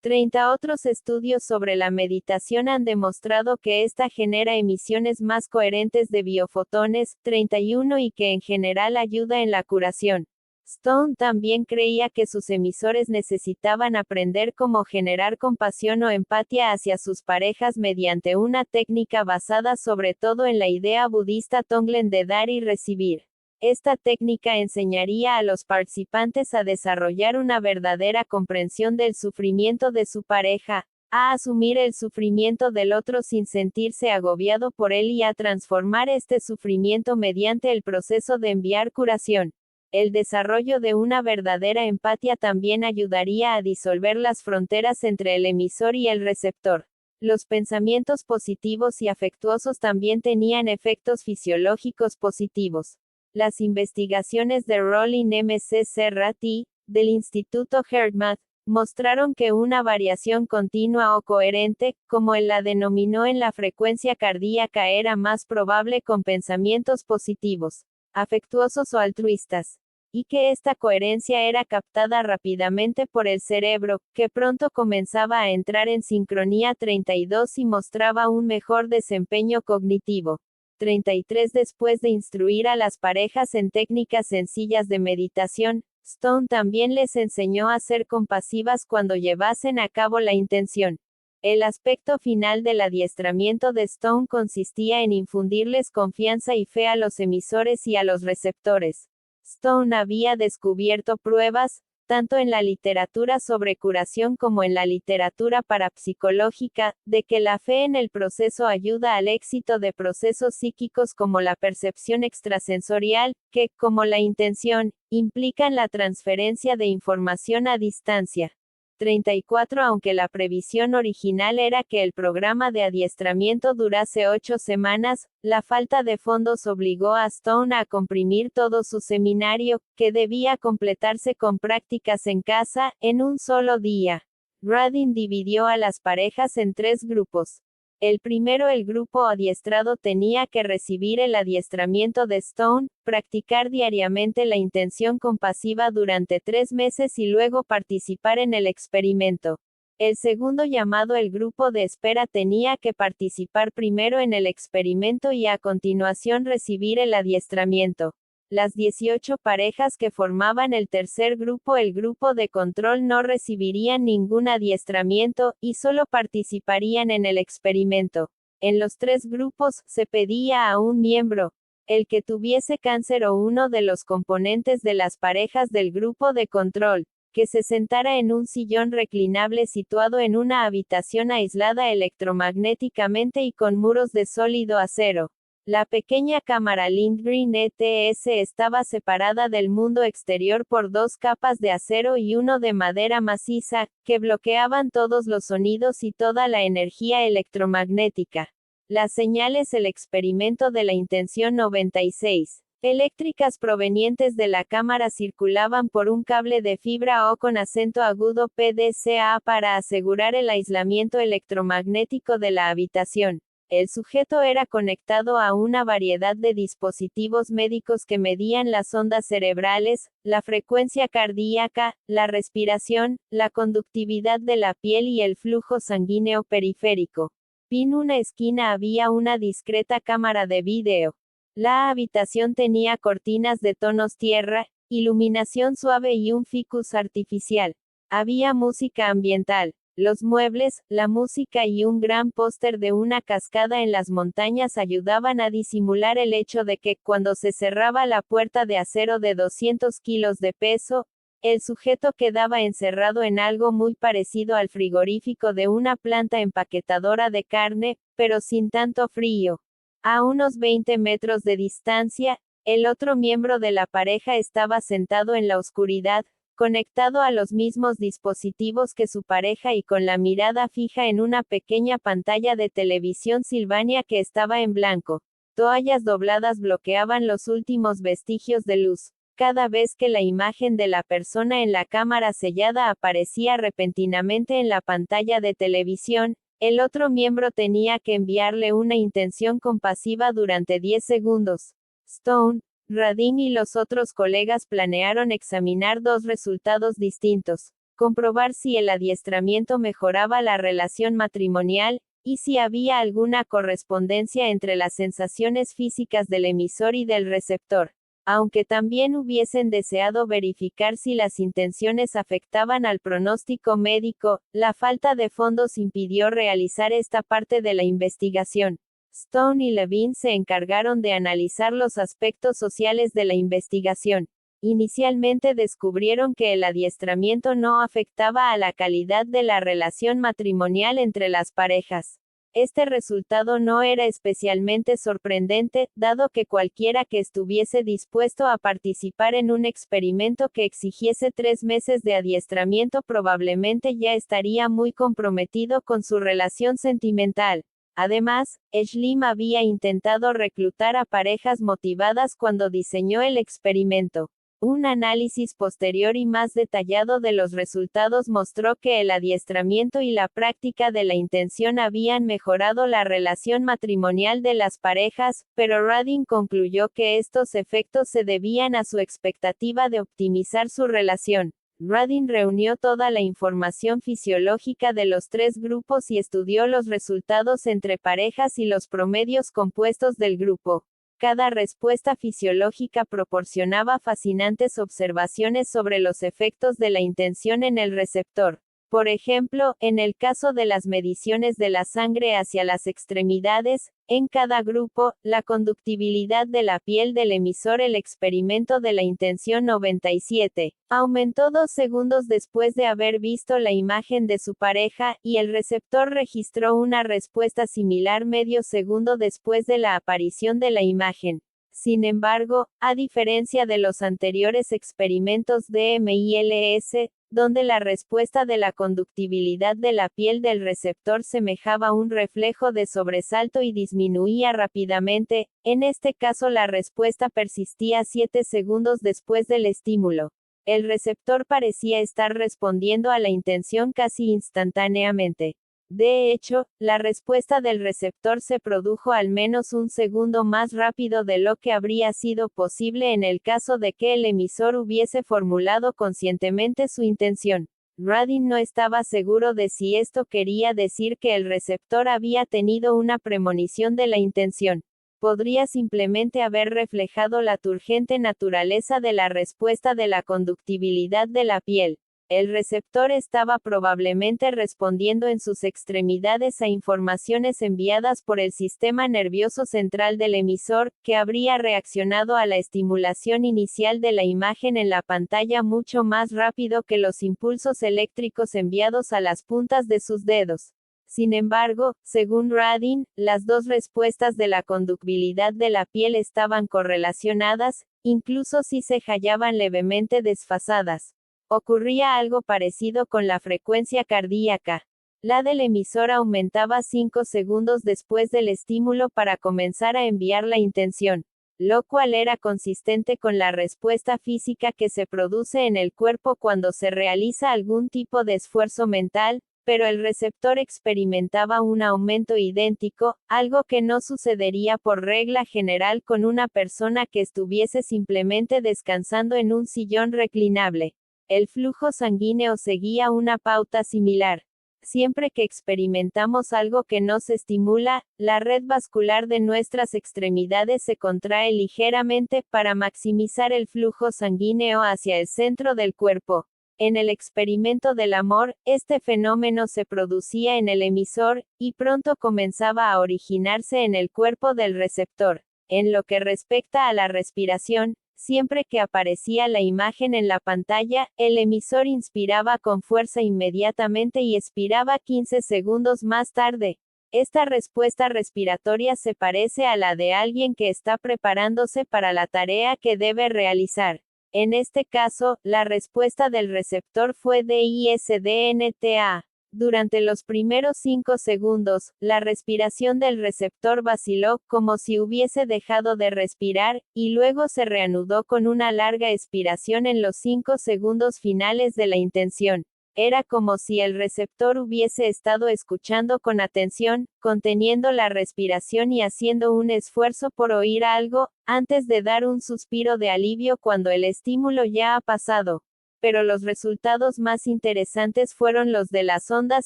30 otros estudios sobre la meditación han demostrado que esta genera emisiones más coherentes de biofotones, 31, y que en general ayuda en la curación. Stone también creía que sus emisores necesitaban aprender cómo generar compasión o empatía hacia sus parejas mediante una técnica basada sobre todo en la idea budista Tonglen de dar y recibir. Esta técnica enseñaría a los participantes a desarrollar una verdadera comprensión del sufrimiento de su pareja, a asumir el sufrimiento del otro sin sentirse agobiado por él y a transformar este sufrimiento mediante el proceso de enviar curación. El desarrollo de una verdadera empatía también ayudaría a disolver las fronteras entre el emisor y el receptor. Los pensamientos positivos y afectuosos también tenían efectos fisiológicos positivos. Las investigaciones de Rollin McCarthy, del Instituto HeartMath, mostraron que una variación continua o coherente, como él la denominó en la frecuencia cardíaca, era más probable con pensamientos positivos. afectuosos o altruistas, y que esta coherencia era captada rápidamente por el cerebro, que pronto comenzaba a entrar en sincronía 32 y mostraba un mejor desempeño cognitivo. 33 Después de instruir a las parejas en técnicas sencillas de meditación, Stone también les enseñó a ser compasivas cuando llevasen a cabo la intención. El aspecto final del adiestramiento de Stone consistía en infundirles confianza y fe a los emisores y a los receptores. Stone había descubierto pruebas, tanto en la literatura sobre curación como en la literatura parapsicológica, de que la fe en el proceso ayuda al éxito de procesos psíquicos como la percepción extrasensorial, que, como la intención, implican la transferencia de información a distancia. 34 Aunque la previsión original era que el programa de adiestramiento durase 8 semanas, la falta de fondos obligó a Stone a comprimir todo su seminario, que debía completarse con prácticas en casa, en un solo día. Radin dividió a las parejas en 3 grupos. El primero, el grupo adiestrado, tenía que recibir el adiestramiento de Stone, practicar diariamente la intención compasiva durante 3 meses y luego participar en el experimento. El segundo, llamado el grupo de espera, tenía que participar primero en el experimento y a continuación recibir el adiestramiento. Las 18 parejas que formaban el tercer grupo, el grupo de control, no recibirían ningún adiestramiento, y solo participarían en el experimento. En los 3 grupos, se pedía a un miembro, el que tuviese cáncer o uno de los componentes de las parejas del grupo de control, que se sentara en un sillón reclinable situado en una habitación aislada electromagnéticamente y con muros de sólido acero. La pequeña cámara Lindgren ETS estaba separada del mundo exterior por 2 capas de acero y uno de madera maciza, que bloqueaban todos los sonidos y toda la energía electromagnética. Las señales. El experimento de la intención 96. Eléctricas provenientes de la cámara circulaban por un cable de fibra o con acento agudo PDCA para asegurar el aislamiento electromagnético de la habitación. El sujeto era conectado a una variedad de dispositivos médicos que medían las ondas cerebrales, la frecuencia cardíaca, la respiración, la conductividad de la piel y el flujo sanguíneo periférico. En una esquina había una discreta cámara de vídeo. La habitación tenía cortinas de tonos tierra, iluminación suave y un ficus artificial. Había música ambiental. Los muebles, la música y un gran póster de una cascada en las montañas ayudaban a disimular el hecho de que, cuando se cerraba la puerta de acero de 200 kilos de peso, el sujeto quedaba encerrado en algo muy parecido al frigorífico de una planta empaquetadora de carne, pero sin tanto frío. A unos 20 metros de distancia, el otro miembro de la pareja estaba sentado en la oscuridad, conectado a los mismos dispositivos que su pareja y con la mirada fija en una pequeña pantalla de televisión Sylvania que estaba en blanco. Toallas dobladas bloqueaban los últimos vestigios de luz. Cada vez que la imagen de la persona en la cámara sellada aparecía repentinamente en la pantalla de televisión, el otro miembro tenía que enviarle una intención compasiva durante 10 segundos. Stone, Radin y los otros colegas planearon examinar 2 resultados distintos: comprobar si el adiestramiento mejoraba la relación matrimonial, y si había alguna correspondencia entre las sensaciones físicas del emisor y del receptor. Aunque también hubiesen deseado verificar si las intenciones afectaban al pronóstico médico, la falta de fondos impidió realizar esta parte de la investigación. Stone y Levine se encargaron de analizar los aspectos sociales de la investigación. Inicialmente descubrieron que el adiestramiento no afectaba a la calidad de la relación matrimonial entre las parejas. Este resultado no era especialmente sorprendente, dado que cualquiera que estuviese dispuesto a participar en un experimento que exigiese 3 meses de adiestramiento probablemente ya estaría muy comprometido con su relación sentimental. Además, Schlimm había intentado reclutar a parejas motivadas cuando diseñó el experimento. Un análisis posterior y más detallado de los resultados mostró que el adiestramiento y la práctica de la intención habían mejorado la relación matrimonial de las parejas, pero Radin concluyó que estos efectos se debían a su expectativa de optimizar su relación. Radin reunió toda la información fisiológica de los tres grupos y estudió los resultados entre parejas y los promedios compuestos del grupo. Cada respuesta fisiológica proporcionaba fascinantes observaciones sobre los efectos de la intención en el receptor. Por ejemplo, en el caso de las mediciones de la sangre hacia las extremidades, en cada grupo, la conductibilidad de la piel del emisor el experimento de la intención 97, aumentó 2 segundos después de haber visto la imagen de su pareja, y el receptor registró una respuesta similar medio segundo después de la aparición de la imagen. Sin embargo, a diferencia de los anteriores experimentos de MILS, donde la respuesta de la conductibilidad de la piel del receptor semejaba un reflejo de sobresalto y disminuía rápidamente, en este caso la respuesta persistía 7 segundos después del estímulo. El receptor parecía estar respondiendo a la intención casi instantáneamente. De hecho, la respuesta del receptor se produjo al menos un segundo más rápido de lo que habría sido posible en el caso de que el emisor hubiese formulado conscientemente su intención. Radin no estaba seguro de si esto quería decir que el receptor había tenido una premonición de la intención. Podría simplemente haber reflejado la turgente naturaleza de la respuesta de la conductibilidad de la piel. El receptor estaba probablemente respondiendo en sus extremidades a informaciones enviadas por el sistema nervioso central del emisor, que habría reaccionado a la estimulación inicial de la imagen en la pantalla mucho más rápido que los impulsos eléctricos enviados a las puntas de sus dedos. Sin embargo, según Radin, las dos respuestas de la conductibilidad de la piel estaban correlacionadas, incluso si se hallaban levemente desfasadas. Ocurría algo parecido con la frecuencia cardíaca. La del emisor aumentaba 5 segundos después del estímulo para comenzar a enviar la intención, lo cual era consistente con la respuesta física que se produce en el cuerpo cuando se realiza algún tipo de esfuerzo mental, pero el receptor experimentaba un aumento idéntico, algo que no sucedería por regla general con una persona que estuviese simplemente descansando en un sillón reclinable. El flujo sanguíneo seguía una pauta similar. Siempre que experimentamos algo que nos estimula, la red vascular de nuestras extremidades se contrae ligeramente para maximizar el flujo sanguíneo hacia el centro del cuerpo. En el experimento del amor, este fenómeno se producía en el emisor, y pronto comenzaba a originarse en el cuerpo del receptor. En lo que respecta a la respiración, siempre que aparecía la imagen en la pantalla, el emisor inspiraba con fuerza inmediatamente y expiraba 15 segundos más tarde. Esta respuesta respiratoria se parece a la de alguien que está preparándose para la tarea que debe realizar. En este caso, la respuesta del receptor fue DISDNTA. Durante los primeros 5 segundos, la respiración del receptor vaciló, como si hubiese dejado de respirar, y luego se reanudó con una larga expiración en los 5 segundos finales de la intención. Era como si el receptor hubiese estado escuchando con atención, conteniendo la respiración y haciendo un esfuerzo por oír algo, antes de dar un suspiro de alivio cuando el estímulo ya ha pasado. Pero los resultados más interesantes fueron los de las ondas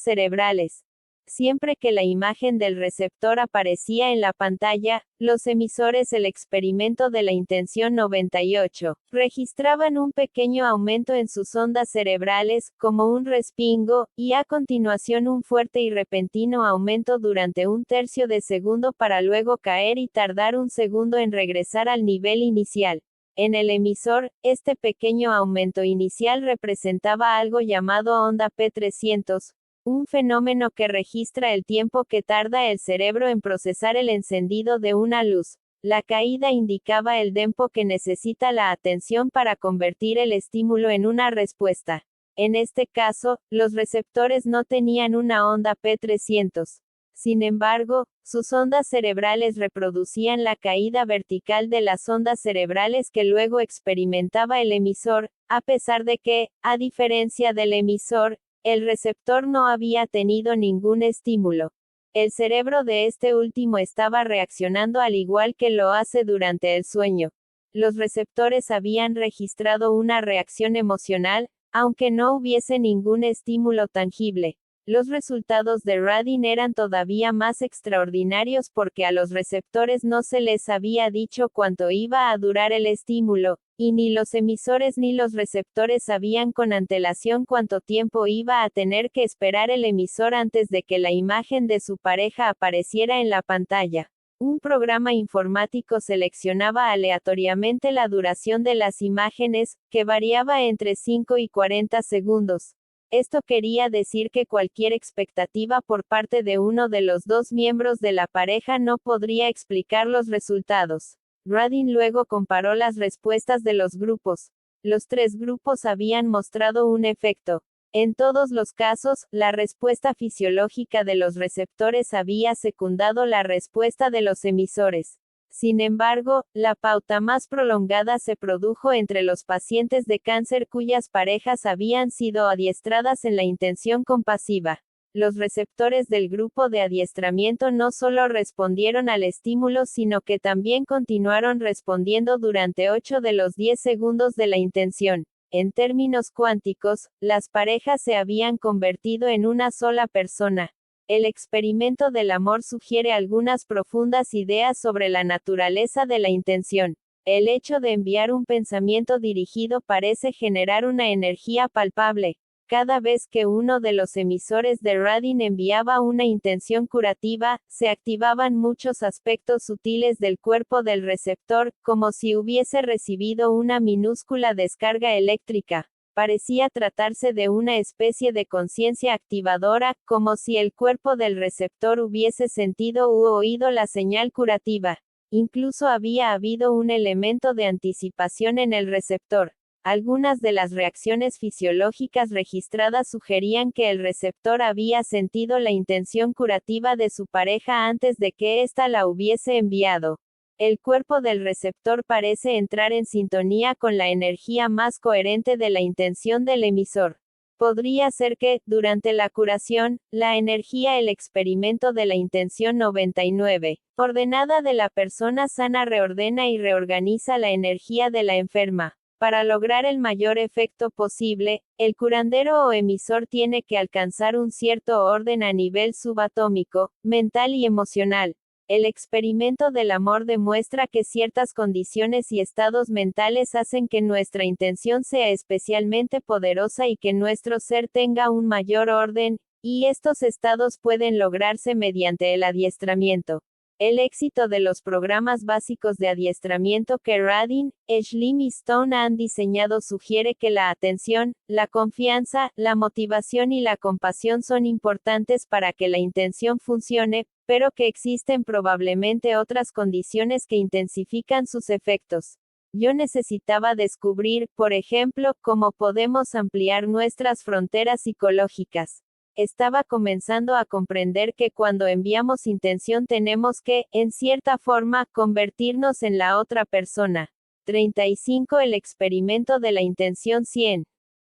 cerebrales. Siempre que la imagen del receptor aparecía en la pantalla, los emisores el experimento de la intención 98 registraban un pequeño aumento en sus ondas cerebrales, como un respingo, y a continuación un fuerte y repentino aumento durante un tercio de segundo para luego caer y tardar un segundo en regresar al nivel inicial. En el emisor, este pequeño aumento inicial representaba algo llamado onda P300, un fenómeno que registra el tiempo que tarda el cerebro en procesar el encendido de una luz. La caída indicaba el tiempo que necesita la atención para convertir el estímulo en una respuesta. En este caso, los receptores no tenían una onda P300. Sin embargo, sus ondas cerebrales reproducían la caída vertical de las ondas cerebrales que luego experimentaba el emisor, a pesar de que, a diferencia del emisor, el receptor no había tenido ningún estímulo. El cerebro de este último estaba reaccionando al igual que lo hace durante el sueño. Los receptores habían registrado una reacción emocional, aunque no hubiese ningún estímulo tangible. Los resultados de Radin eran todavía más extraordinarios porque a los receptores no se les había dicho cuánto iba a durar el estímulo, y ni los emisores ni los receptores sabían con antelación cuánto tiempo iba a tener que esperar el emisor antes de que la imagen de su pareja apareciera en la pantalla. Un programa informático seleccionaba aleatoriamente la duración de las imágenes, que variaba entre 5 y 40 segundos. Esto quería decir que cualquier expectativa por parte de uno de los dos miembros de la pareja no podría explicar los resultados. Radin luego comparó las respuestas de los grupos. Los tres grupos habían mostrado un efecto. En todos los casos, la respuesta fisiológica de los receptores había secundado la respuesta de los emisores. Sin embargo, la pauta más prolongada se produjo entre los pacientes de cáncer cuyas parejas habían sido adiestradas en la intención compasiva. Los receptores del grupo de adiestramiento no solo respondieron al estímulo sino que también continuaron respondiendo durante 8 de los 10 segundos de la intención. En términos cuánticos, las parejas se habían convertido en una sola persona. El experimento del amor sugiere algunas profundas ideas sobre la naturaleza de la intención. El hecho de enviar un pensamiento dirigido parece generar una energía palpable. Cada vez que uno de los emisores de Radin enviaba una intención curativa, se activaban muchos aspectos sutiles del cuerpo del receptor, como si hubiese recibido una minúscula descarga eléctrica. Parecía tratarse de una especie de conciencia activadora, como si el cuerpo del receptor hubiese sentido u oído la señal curativa. Incluso había habido un elemento de anticipación en el receptor. Algunas de las reacciones fisiológicas registradas sugerían que el receptor había sentido la intención curativa de su pareja antes de que ésta la hubiese enviado. El cuerpo del receptor parece entrar en sintonía con la energía más coherente de la intención del emisor. Podría ser que, durante la curación, la energía el experimento de la intención 99, ordenada de la persona sana reordena y reorganiza la energía de la enferma. Para lograr el mayor efecto posible, el curandero o emisor tiene que alcanzar un cierto orden a nivel subatómico, mental y emocional. El experimento del amor demuestra que ciertas condiciones y estados mentales hacen que nuestra intención sea especialmente poderosa y que nuestro ser tenga un mayor orden, y estos estados pueden lograrse mediante el adiestramiento. El éxito de los programas básicos de adiestramiento que Radin, Schlim y Stone han diseñado sugiere que la atención, la confianza, la motivación y la compasión son importantes para que la intención funcione, pero que existen probablemente otras condiciones que intensifican sus efectos. Yo necesitaba descubrir, por ejemplo, cómo podemos ampliar nuestras fronteras psicológicas. Estaba comenzando a comprender que cuando enviamos intención tenemos que, en cierta forma, convertirnos en la otra persona. 35 El experimento de la intención 100.